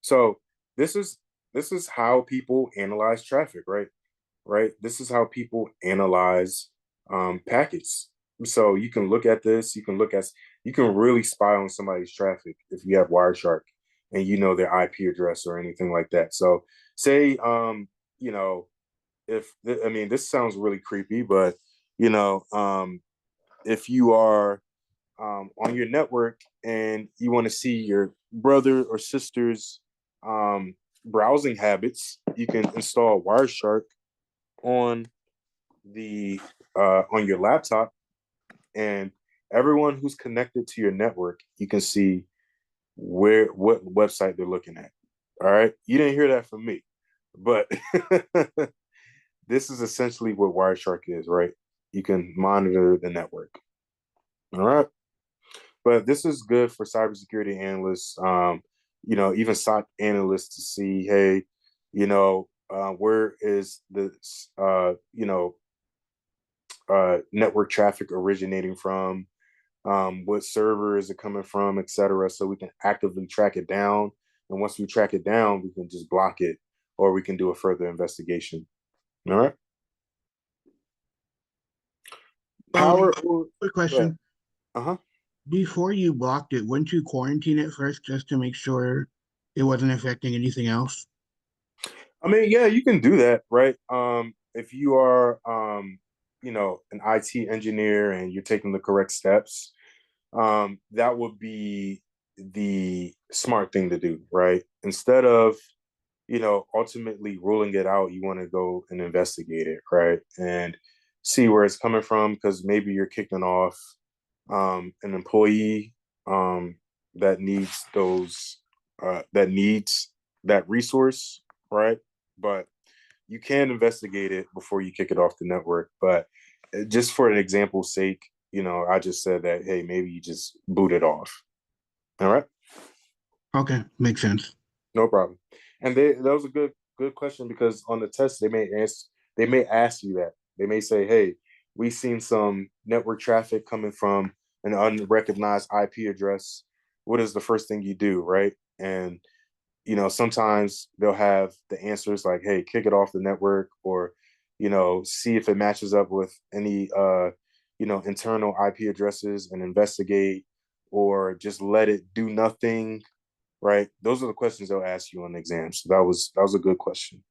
So this is how people analyze traffic, right? Right. This is how people analyze packets. So you can look at this. You can really spy on somebody's traffic if you have Wireshark and you know their IP address or anything like that. So say you know, I mean, this sounds really creepy, but you know, if you are on your network and you want to see your brother or sister's browsing habits, you can install Wireshark on on your laptop, and everyone who's connected to your network, you can see what website they're looking at. All right, you didn't hear that from me, but this is essentially what Wireshark is, right? You can monitor the network. All right. But this is good for cybersecurity analysts, even SOC analysts to see, hey, where is this, network traffic originating from? What server is it coming from, et cetera, so we can actively track it down. And once we track it down, we can just block it, or we can do a further investigation. All right. Power. Quick question. Uh-huh. Before you blocked it, wouldn't you quarantine it first just to make sure it wasn't affecting anything else? I mean, yeah, you can do that, right? If you are, an IT engineer and you're taking the correct steps, that would be the smart thing to do, right? Instead of, ultimately ruling it out, you want to go and investigate it, right? And see where it's coming from, because maybe you're kicking off an employee that needs that resource, right? But you can investigate it before you kick it off the network. But just for an example's sake, I just said that, hey, maybe you just boot it off. All right. Okay, makes sense. No problem. And that was a good question, because on the test they may ask you that. They may say, hey, we've seen some network traffic coming from an unrecognized IP address. What is the first thing you do, right? And sometimes they'll have the answers like, hey, kick it off the network, or see if it matches up with any internal IP addresses and investigate, or just let it do nothing, right? Those are the questions they'll ask you on the exam. So that was a good question.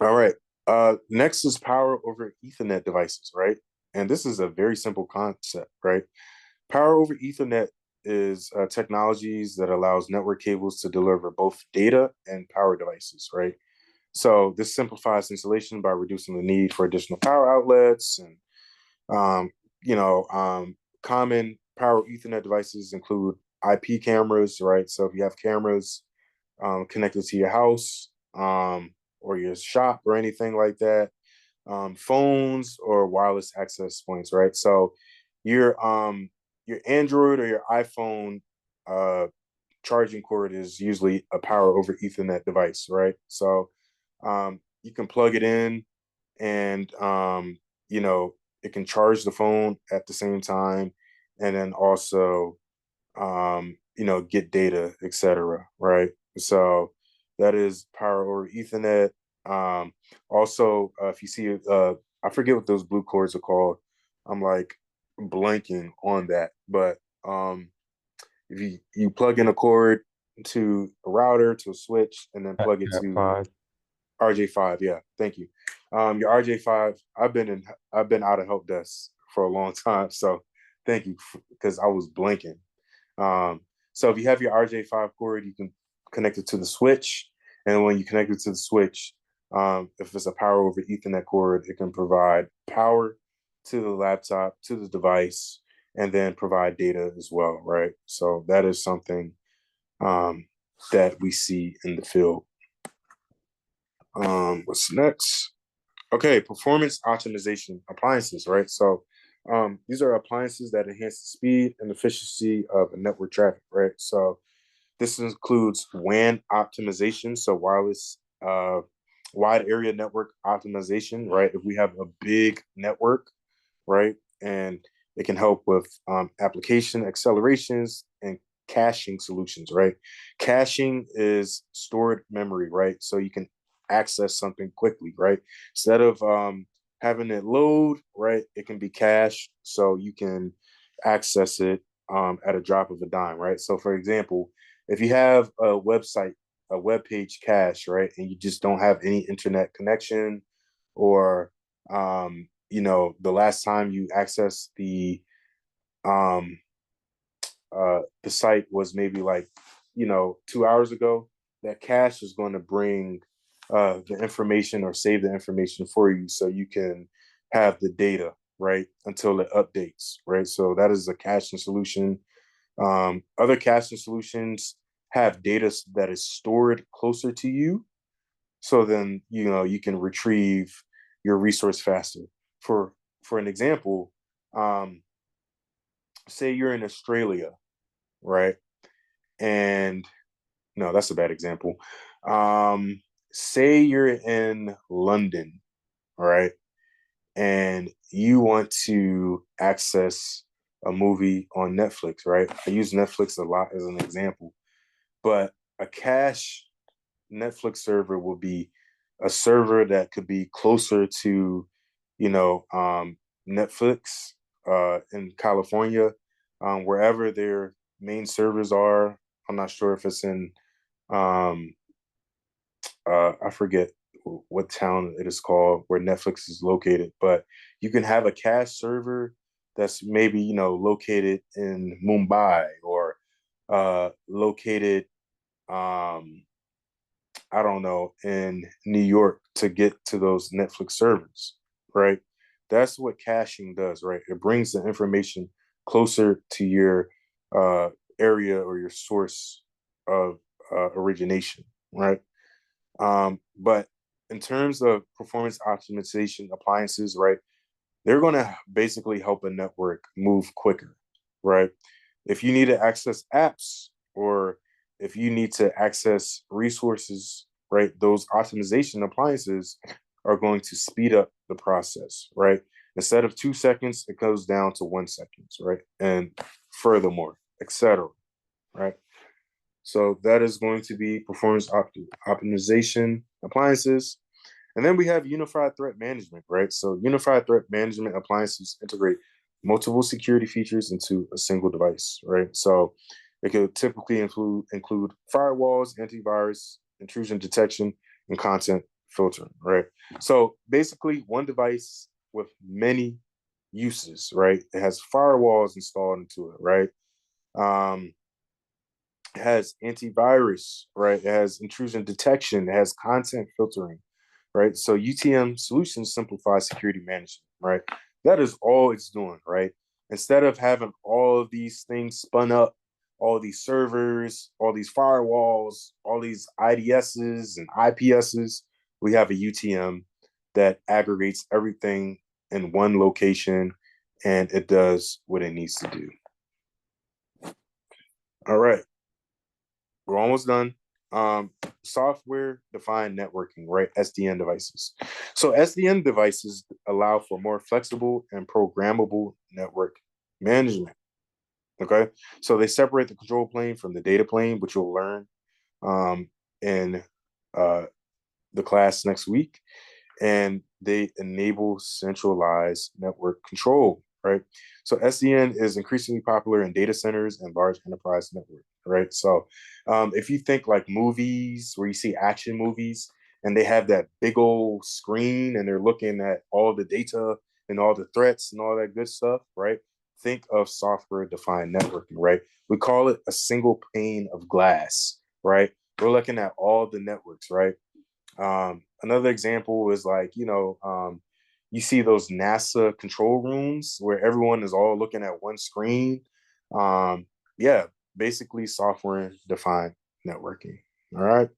All right. Next is power over Ethernet devices, right? And this is a very simple concept, right? Power over Ethernet is technologies that allows network cables to deliver both data and power devices, right? So this simplifies installation by reducing the need for additional power outlets. And common power Ethernet devices include IP cameras, right? So if you have cameras connected to your house or your shop or anything like that, phones or wireless access points, right? So your Android or your iPhone charging cord is usually a power over Ethernet device, right? So you can plug it in, and it can charge the phone at the same time, and then also get data, etc. Right? So that is power over Ethernet. Also, if you see, I forget what those blue cords are called. I'm like blanking on that, but if you plug in a cord to a router, to a switch, and then plug it to RJ5. Yeah, thank you. Your RJ5. I've been out of help desk for a long time, so thank you, because I was blanking. So if you have your RJ5 cord, you can connect it to the switch, and when you connect it to the switch, if it's a power over Ethernet cord, it can provide power to the laptop, to the device, and then provide data as well, right? So that is something that we see in the field. What's next? Okay, performance optimization appliances, right? So these are appliances that enhance the speed and efficiency of network traffic, right? So this includes WAN optimization, so wireless wide area network optimization, right? If we have a big network, right, and it can help with application accelerations and caching solutions, right? Caching is stored memory, right? So you can access something quickly, right? Instead of having it load, right, it can be cached, so you can access it at a drop of a dime, right? So for example, if you have a website, a web page cache, right, and you just don't have any internet connection, or the last time you accessed the site was maybe like 2 hours ago, that cache is going to bring the information or save the information for you, so you can have the data, right, until it updates, right? So that is a caching solution. Other caching solutions have data that is stored closer to you, So then, you can retrieve your resource faster. For an example, say you're in Australia, right? And no, that's a bad example. Say you're in London, right? And you want to access a movie on Netflix, right? I use Netflix a lot as an example, but a cache Netflix server will be a server that could be closer to, Netflix in California, wherever their main servers are. I'm not sure if it's in, um, I forget what town it is called where Netflix is located, but you can have a cache server that's maybe, located in Mumbai or located, um, I don't know, in New York to get to those Netflix servers, right? That's what caching does, right? It brings the information closer to your area or your source of origination, right? But in terms of performance optimization appliances, right, they're going to basically help a network move quicker, right? If you need to access apps or if you need to access resources, right, those optimization appliances are going to speed up the process, right? Instead of 2 seconds, it goes down to 1 second, right? And furthermore, etc. Right? So that is going to be performance optimization appliances. And then we have unified threat management, right? So unified threat management appliances integrate multiple security features into a single device, right? So it could typically include firewalls, antivirus, intrusion detection, and content filtering, right? So basically one device with many uses, right? It has firewalls installed into it, right? It has antivirus, right? It has intrusion detection, it has content filtering, right? So UTM solutions simplify security management, right? That is all it's doing, right? Instead of having all of these things spun up, all these servers, all these firewalls, all these IDSs and IPSs, we have a UTM that aggregates everything in one location and it does what it needs to do. All right. We're almost done. Software defined networking, right? SDN devices. So SDN devices allow for more flexible and programmable network management. Okay. So they separate the control plane from the data plane, which you'll learn in the class next week. And they enable centralized network control, right? So SDN is increasingly popular in data centers and large enterprise network, right? So if you think like movies where you see action movies and they have that big old screen and they're looking at all the data and all the threats and all that good stuff, right? Think of software defined networking, right? We call it a single pane of glass, right? We're looking at all the networks, right? Another example is like, you see those NASA control rooms where everyone is all looking at one screen. Yeah, basically software defined networking. All right.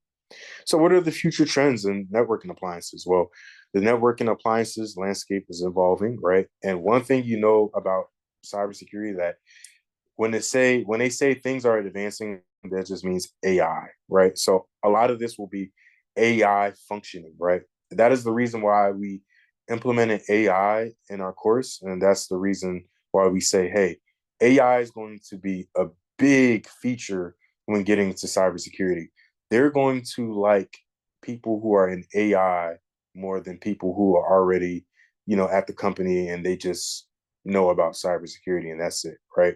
So what are the future trends in networking appliances? Well, the networking appliances landscape is evolving, right? And one thing you know about cybersecurity that when they say things are advancing, that just means AI, right? So a lot of this will be AI functioning, right? That is the reason why we implemented AI in our course, and that's the reason why we say, hey, AI is going to be a big feature when getting into cybersecurity. They're going to like people who are in AI more than people who are already, at the company and they just know about cybersecurity and that's it, right?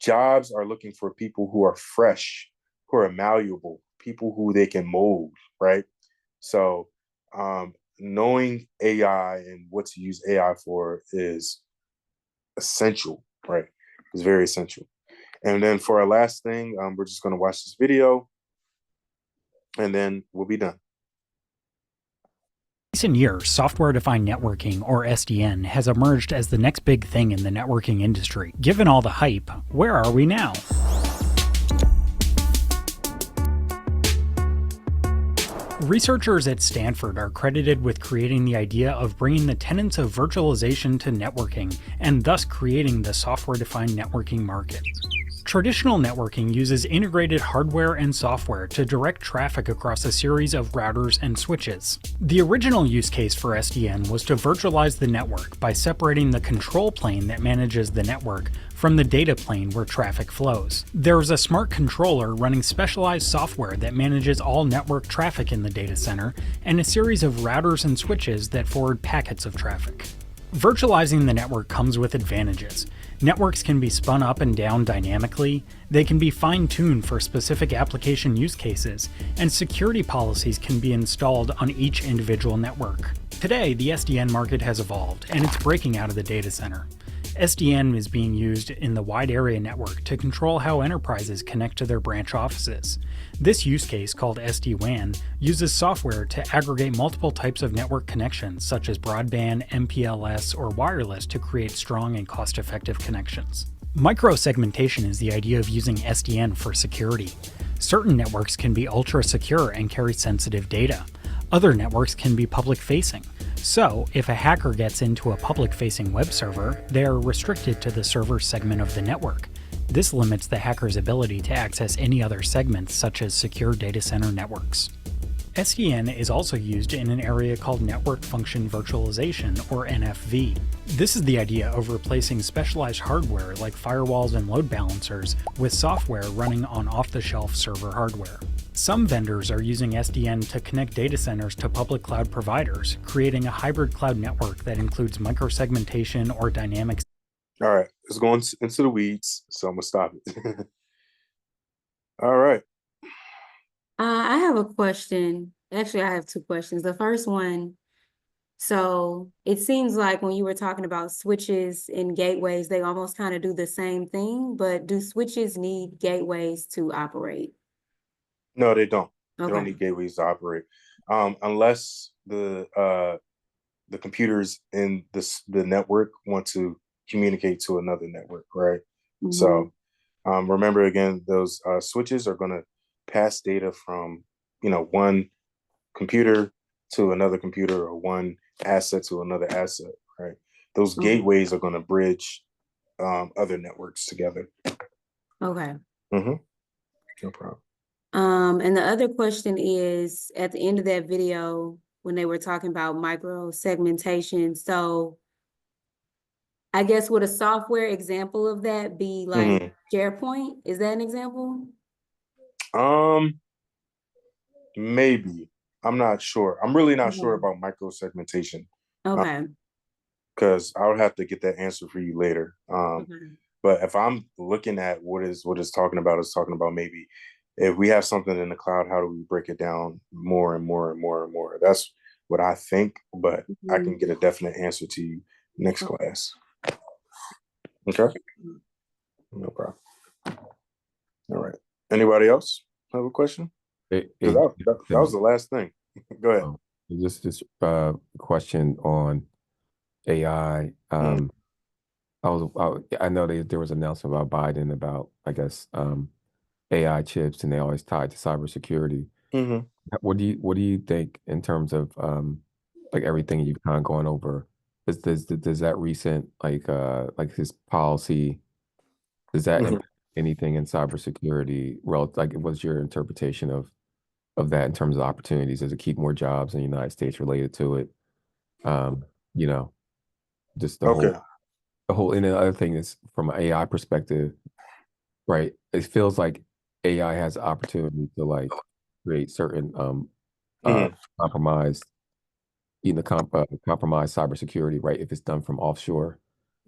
Jobs are looking for people who are fresh, who are malleable, people who they can mold, right? So knowing AI and what to use AI for is essential, right? It's very essential. And then for our last thing, we're just going to watch this video and then we'll be done. In recent years, software-defined networking, or SDN, has emerged as the next big thing in the networking industry. Given all the hype, where are we now? Researchers at Stanford are credited with creating the idea of bringing the tenets of virtualization to networking, and thus creating the software-defined networking market. Traditional networking uses integrated hardware and software to direct traffic across a series of routers and switches. The original use case for SDN was to virtualize the network by separating the control plane that manages the network from the data plane where traffic flows. There is a smart controller running specialized software that manages all network traffic in the data center, and a series of routers and switches that forward packets of traffic. Virtualizing the network comes with advantages. Networks can be spun up and down dynamically, they can be fine-tuned for specific application use cases, and security policies can be installed on each individual network. Today, the SDN market has evolved, and it's breaking out of the data center. SDN is being used in the wide area network to control how enterprises connect to their branch offices. This use case, called SD-WAN, uses software to aggregate multiple types of network connections, such as broadband, MPLS, or wireless, to create strong and cost-effective connections. Micro-segmentation is the idea of using SDN for security. Certain networks can be ultra-secure and carry sensitive data. Other networks can be public-facing. So, if a hacker gets into a public-facing web server, they are restricted to the server segment of the network. This limits the hacker's ability to access any other segments, such as secure data center networks. SDN is also used in an area called Network Function Virtualization, or NFV. This is the idea of replacing specialized hardware like firewalls and load balancers with software running on off-the-shelf server hardware. Some vendors are using SDN to connect data centers to public cloud providers, creating a hybrid cloud network that includes microsegmentation or dynamic. All right, let's go into the weeds, so I'm gonna stop it. All right. I have a question. Actually, I have two questions. The first one, so it seems like when you were talking about switches and gateways, they almost kind of do the same thing, but do switches need gateways to operate? No, they don't. They Okay. don't need gateways to operate, unless the computers in the network want to communicate to another network, right? Mhm. So remember again, those switches are going to pass data from one computer to another computer, or one asset to another asset, right? Those Mhm. gateways are going to bridge other networks together. Okay. No problem. And the other question is, at the end of that video, when they were talking about micro segmentation, so I guess would a software example of that be like SharePoint? Is that an example? Maybe. I'm not sure. I'm really not sure about micro segmentation. Okay. Because I would have to get that answer for you later. Okay. But if I'm looking at what it's talking about, it's talking about maybe if we have something in the cloud, how do we break it down more and more and more and more? That's what I think, but I can get a definite answer to you next class. Okay? No problem. All right. Anybody else have a question? That was the last thing. Go ahead. Just this question on AI. I know there was an announcement about Biden about, I guess, AI chips, and they always tied to cybersecurity. What do you think in terms of like everything you've kind of gone over? Does that recent like his policy, does that impact anything in cybersecurity? Like, what's your interpretation of that in terms of opportunities? Does it keep more jobs in the United States related to it? You know, just the whole, and the other thing is from an AI perspective, right? It feels like AI has the opportunity to like create certain compromised, compromised cybersecurity, right? If it's done from offshore.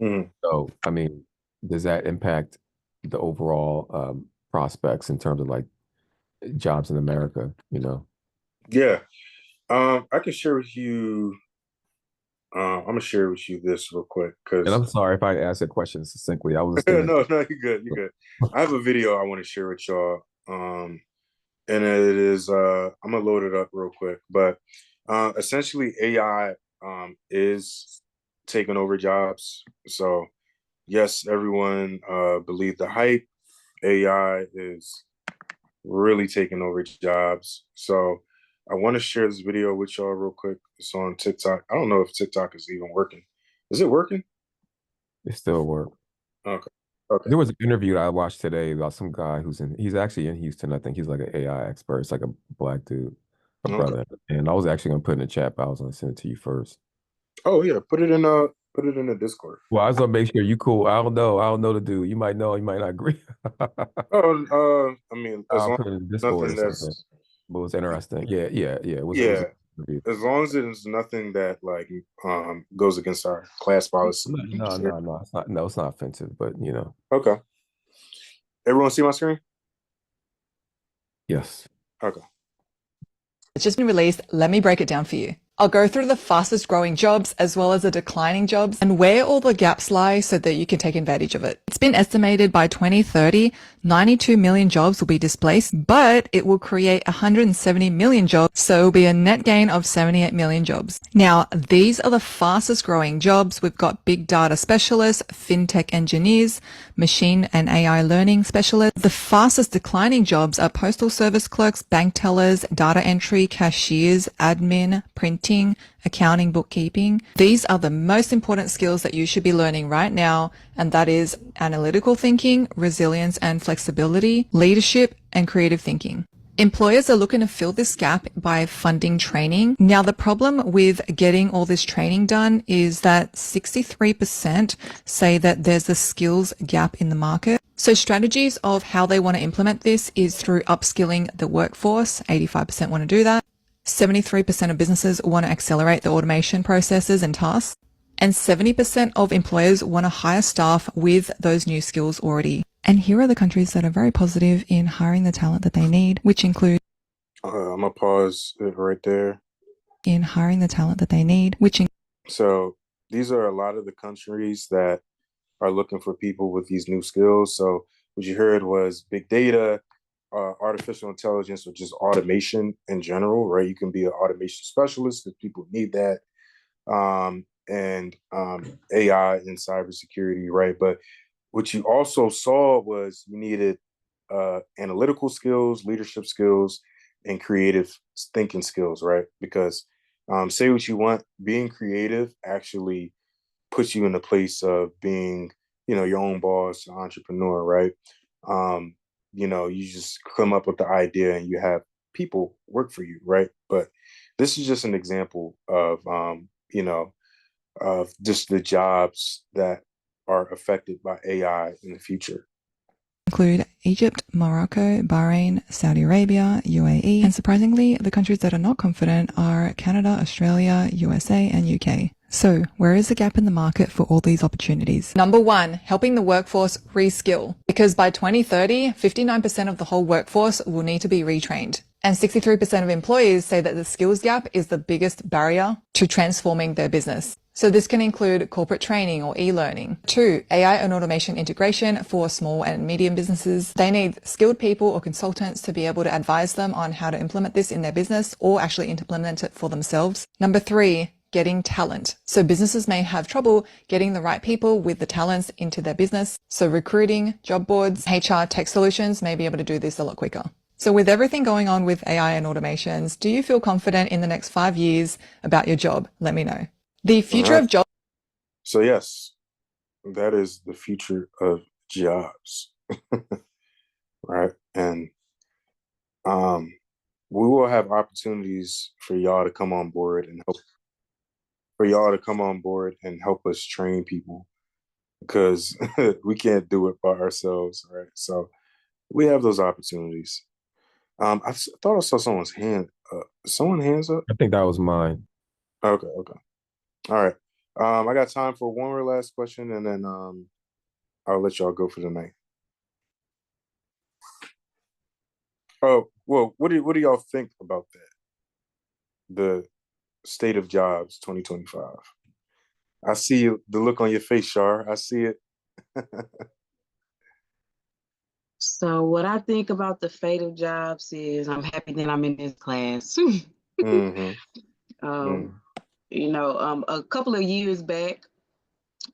So, I mean, does that impact the overall prospects in terms of like jobs in America? Yeah. I can share with you. I'm gonna share with you this real quick, because And I'm sorry if I asked that question succinctly. I was no, you're good. You're good. I have a video I want to share with y'all. And it is I'm gonna load it up real quick, but essentially AI is taking over jobs. So yes, everyone believe the hype. AI is really taking over jobs. So I want to share this video with y'all real quick. It's on TikTok. I don't know if TikTok is even working. Is it working? It still works. Okay. Okay. There was an interview that I watched today about some guy he's actually in Houston. I think he's like an AI expert. It's like a black dude, a Okay. brother. And I was actually gonna put in the chat, but I was gonna send it to you first. Oh yeah, put it in the Discord. Well, I was gonna make sure you cool. I don't know. I don't know the dude. You might know, you might not agree. Oh, I mean, as I'll long put it in as Discord nothing or something. that's But it was interesting. Yeah. It was yeah, an interview. as long as it's nothing that like goes against our class policy. No, it's not. No, it's not offensive, but you know. Okay. Everyone see my screen? Yes. Okay. It's just been released. Let me break it down for you. I'll go through the fastest growing jobs as well as the declining jobs and where all the gaps lie so that you can take advantage of it. It's been estimated by 2030, 92 million jobs will be displaced, but it will create 170 million jobs, so it will be a net gain of 78 million jobs. Now, these are the fastest growing jobs. We've got big data specialists, fintech engineers, machine and AI learning specialists. The fastest declining jobs are postal service clerks, bank tellers, data entry, cashiers, admin, printing, accounting, bookkeeping. These are the most important skills that you should be learning right now, and that is analytical thinking, resilience and flexibility, leadership, and creative thinking. Employers are looking to fill this gap by funding training. Now, the problem with getting all this training done is that 63% say that there's a skills gap in the market. So strategies of how they want to implement this is through upskilling the workforce. 85% want to do that. 73% of businesses want to accelerate the automation processes and tasks. And 70% of employers want to hire staff with those new skills already. And here are the countries that are very positive in hiring the talent that they need, which include I'm gonna pause it right there. So these are a lot of the countries that are looking for people with these new skills. So what you heard was big data, artificial intelligence, or just automation in general, right? You can be an automation specialist if people need that, and AI and cybersecurity, right? But what you also saw was you needed analytical skills, leadership skills, and creative thinking skills, right? Because say what you want, being creative actually puts you in the place of being, your own boss, entrepreneur, right? You just come up with the idea and you have people work for you, right? But this is just an example of just the jobs that are affected by AI in the future. include Egypt, Morocco, Bahrain, Saudi Arabia, UAE, and surprisingly, the countries that are not confident are Canada, Australia, USA, and UK. So, where is the gap in the market for all these opportunities? Number one, helping the workforce reskill. Because by 2030, 59% of the whole workforce will need to be retrained. And 63% of employees say that the skills gap is the biggest barrier to transforming their business. So this can include corporate training or e-learning. 2, AI and automation integration for small and medium businesses. They need skilled people or consultants to be able to advise them on how to implement this in their business or actually implement it for themselves. Number 3, getting talent. So businesses may have trouble getting the right people with the talents into their business. So recruiting, job boards, HR tech solutions may be able to do this a lot quicker. So with everything going on with AI and automations, do you feel confident in the next 5 years about your job? Let me know. The future of jobs. So yes, that is the future of jobs, right? And we will have opportunities for y'all to come on board and help us train people, because we can't do it by ourselves, right? So we have those opportunities. I thought I saw someone's hand. Someone hands up? I think that was mine. Okay. All right. I got time for one more last question, and then I'll let y'all go for the night. Oh, well, what do y'all think about that? The state of jobs 2025. I see the look on your face, Shar. I see it. So what I think about the fate of jobs is I'm happy that I'm in this class. Mm-hmm. A couple of years back,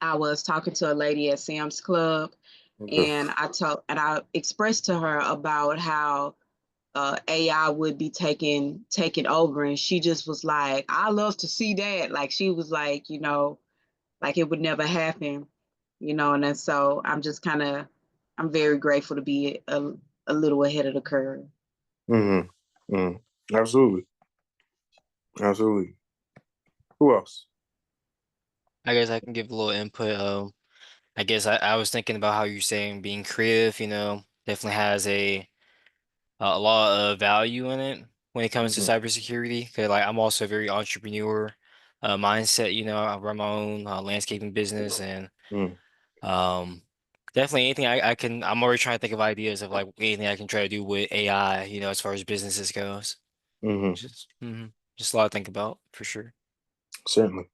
I was talking to a lady at Sam's Club, and I expressed to her about how AI would be taking over, and she just was like, I love to see that. Like she was like, like it would never happen, and then so I'm very grateful to be a little ahead of the curve. Mm-hmm. Mm-hmm. Absolutely. Absolutely. Who else? I guess I can give a little input. I guess I was thinking about how you're saying being creative, definitely has a lot of value in it when it comes to Mm-hmm. cybersecurity. Because like I'm also a very entrepreneur mindset. I run my own landscaping business, and Mm-hmm. um, definitely anything I can. I'm already trying to think of ideas of like anything I can try to do with AI. As far as businesses goes. Mm-hmm. Just a lot to think about for sure. Certainly.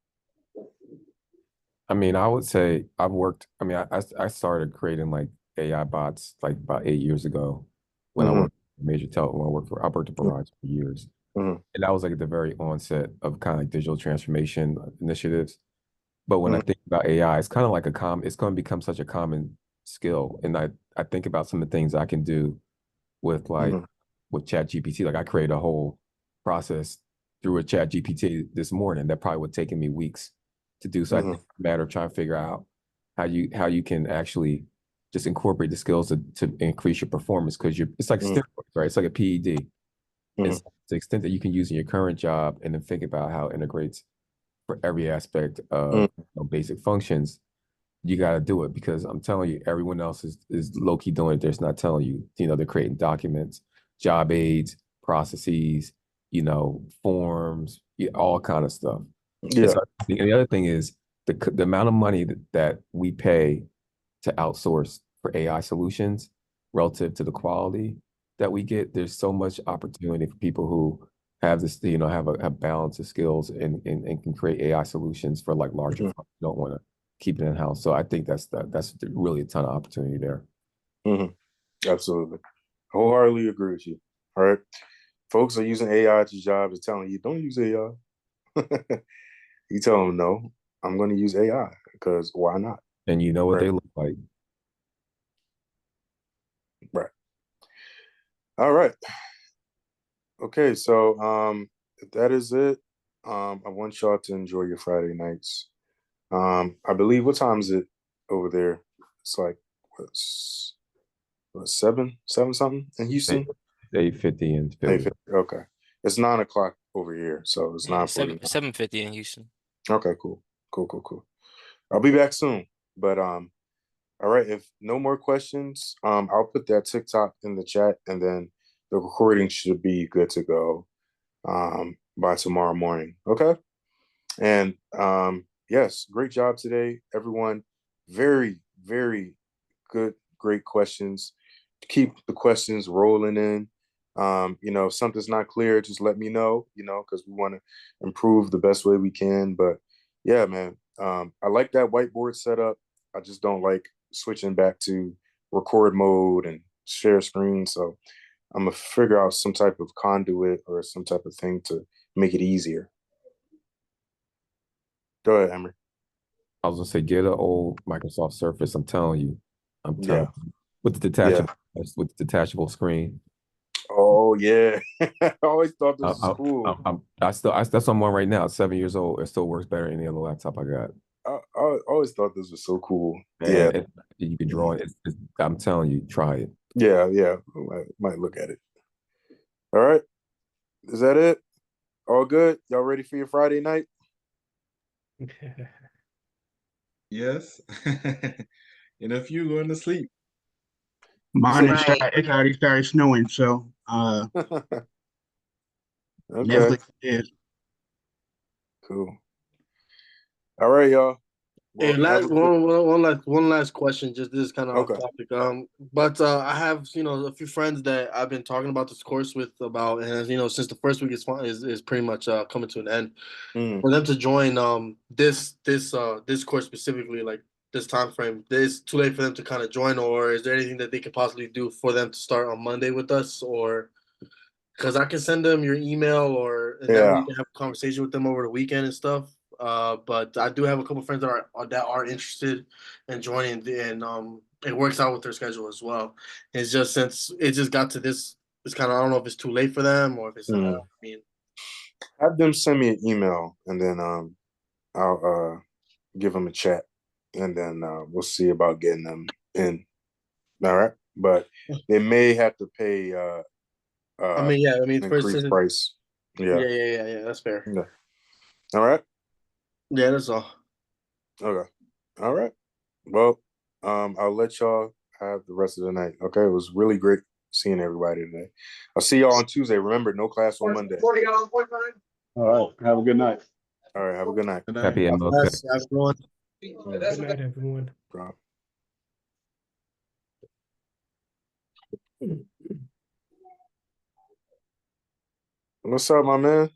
I mean, I would say I've worked. I mean, I started creating like AI bots like about 8 years ago when I Mm-hmm. worked at major tel. When I worked at Verizon for years, Mm-hmm. and that was like at the very onset of kind of like digital transformation initiatives. But when I think about AI, it's kind of like it's going to become such a common skill, and I think about some of the things I can do with like Mm-hmm. with Chat GPT. Like I created a whole process through a Chat GPT this morning that probably would have taken me weeks to do. So I think Mm-hmm. it's a matter of trying to figure out how you can actually just incorporate the skills to increase your performance because it's like Mm-hmm. steroids, right? It's like a PED. Mm-hmm. It's to the extent that you can use in your current job and then think about how it integrates for every aspect of basic functions. You got to do it because I'm telling you, everyone else is low key doing it. They're just not telling you. They're creating documents, job aids, processes, forms, all kind of stuff. And Yeah. so and the other thing is the amount of money that we pay to outsource for AI solutions relative to the quality that we get. There's so much opportunity for people who have this, have a balance of skills and can create AI solutions for like larger Mm-hmm. firms who don't want to keep it in house. So I think that's really a ton of opportunity there. Mm-hmm. Absolutely. Wholeheartedly agree with you. All right. Folks are using AI to jobs and telling you, don't use AI. You tell them, no, I'm going to use AI because why not? And you know what Right. they look like. Right. All right. Okay. So if that is it, I want y'all to enjoy your Friday nights. I believe, what time is it over there? It's like what, seven something in Houston? 8:50 in Philly. 8:50. Okay. It's 9 o'clock over here, so it's Yeah, 9:49. 7:50 in Houston. Okay, cool. Cool. I'll be back soon. But all right, if no more questions, I'll put that TikTok in the chat, and then the recording should be good to go by tomorrow morning. Okay. And yes, great job today, everyone. Very, very good, great questions. Keep the questions rolling in. If something's not clear, just let me know, because we want to improve the best way we can. But yeah, man, I like that whiteboard setup. I just don't like switching back to record mode and share screen. So I'm gonna figure out some type of conduit or some type of thing to make it easier. Go ahead, Emery. I was gonna say get an old Microsoft Surface. I'm telling you, Yeah. with the Yeah. detachable screen. Oh yeah. I always thought this I, was cool. that's on one right now. 7 years old. It still works better than any other laptop I got. I always thought this was so cool. Yeah. And you can draw it. I'm telling you, try it. Yeah. Might look at it. All right. Is that it? All good? Y'all ready for your Friday night? Yes. In a few, going to sleep. Mine Right. it's already started snowing, so Okay. Netflix is. Cool. All right, y'all. Hey, Well, have a good. one last question. Just this kind of off Okay. topic. But I have a few friends that I've been talking about this course with about, and since the first week is pretty much coming to an end, Mm. for them to join this course specifically, like this time frame, is too late for them to kind of join, or is there anything that they could possibly do for them to start on Monday with us, or because I can send them your email, and that way Yeah. you can have a conversation with them over the weekend and stuff. But I do have a couple friends that are interested in joining, and it works out with their schedule as well. It's just since it just got to this it's kind of, I don't know if it's too late for them or if it's I mean, have them send me an email, and then I'll give them a chat, and then we'll see about getting them in. All right, but they may have to pay I mean, yeah, I mean, for increased instance, price. Yeah. yeah, that's fair. Yeah. All right. Yeah, that's all. Okay. All right. Well, I'll let y'all have the rest of the night. Okay. It was really great seeing everybody today. I'll see y'all on Tuesday. Remember, no class on Monday. All right. Have a good night. All right. Have a good night. Good night. Happy MLK. That's everyone. Good night, everyone. What's up, my man?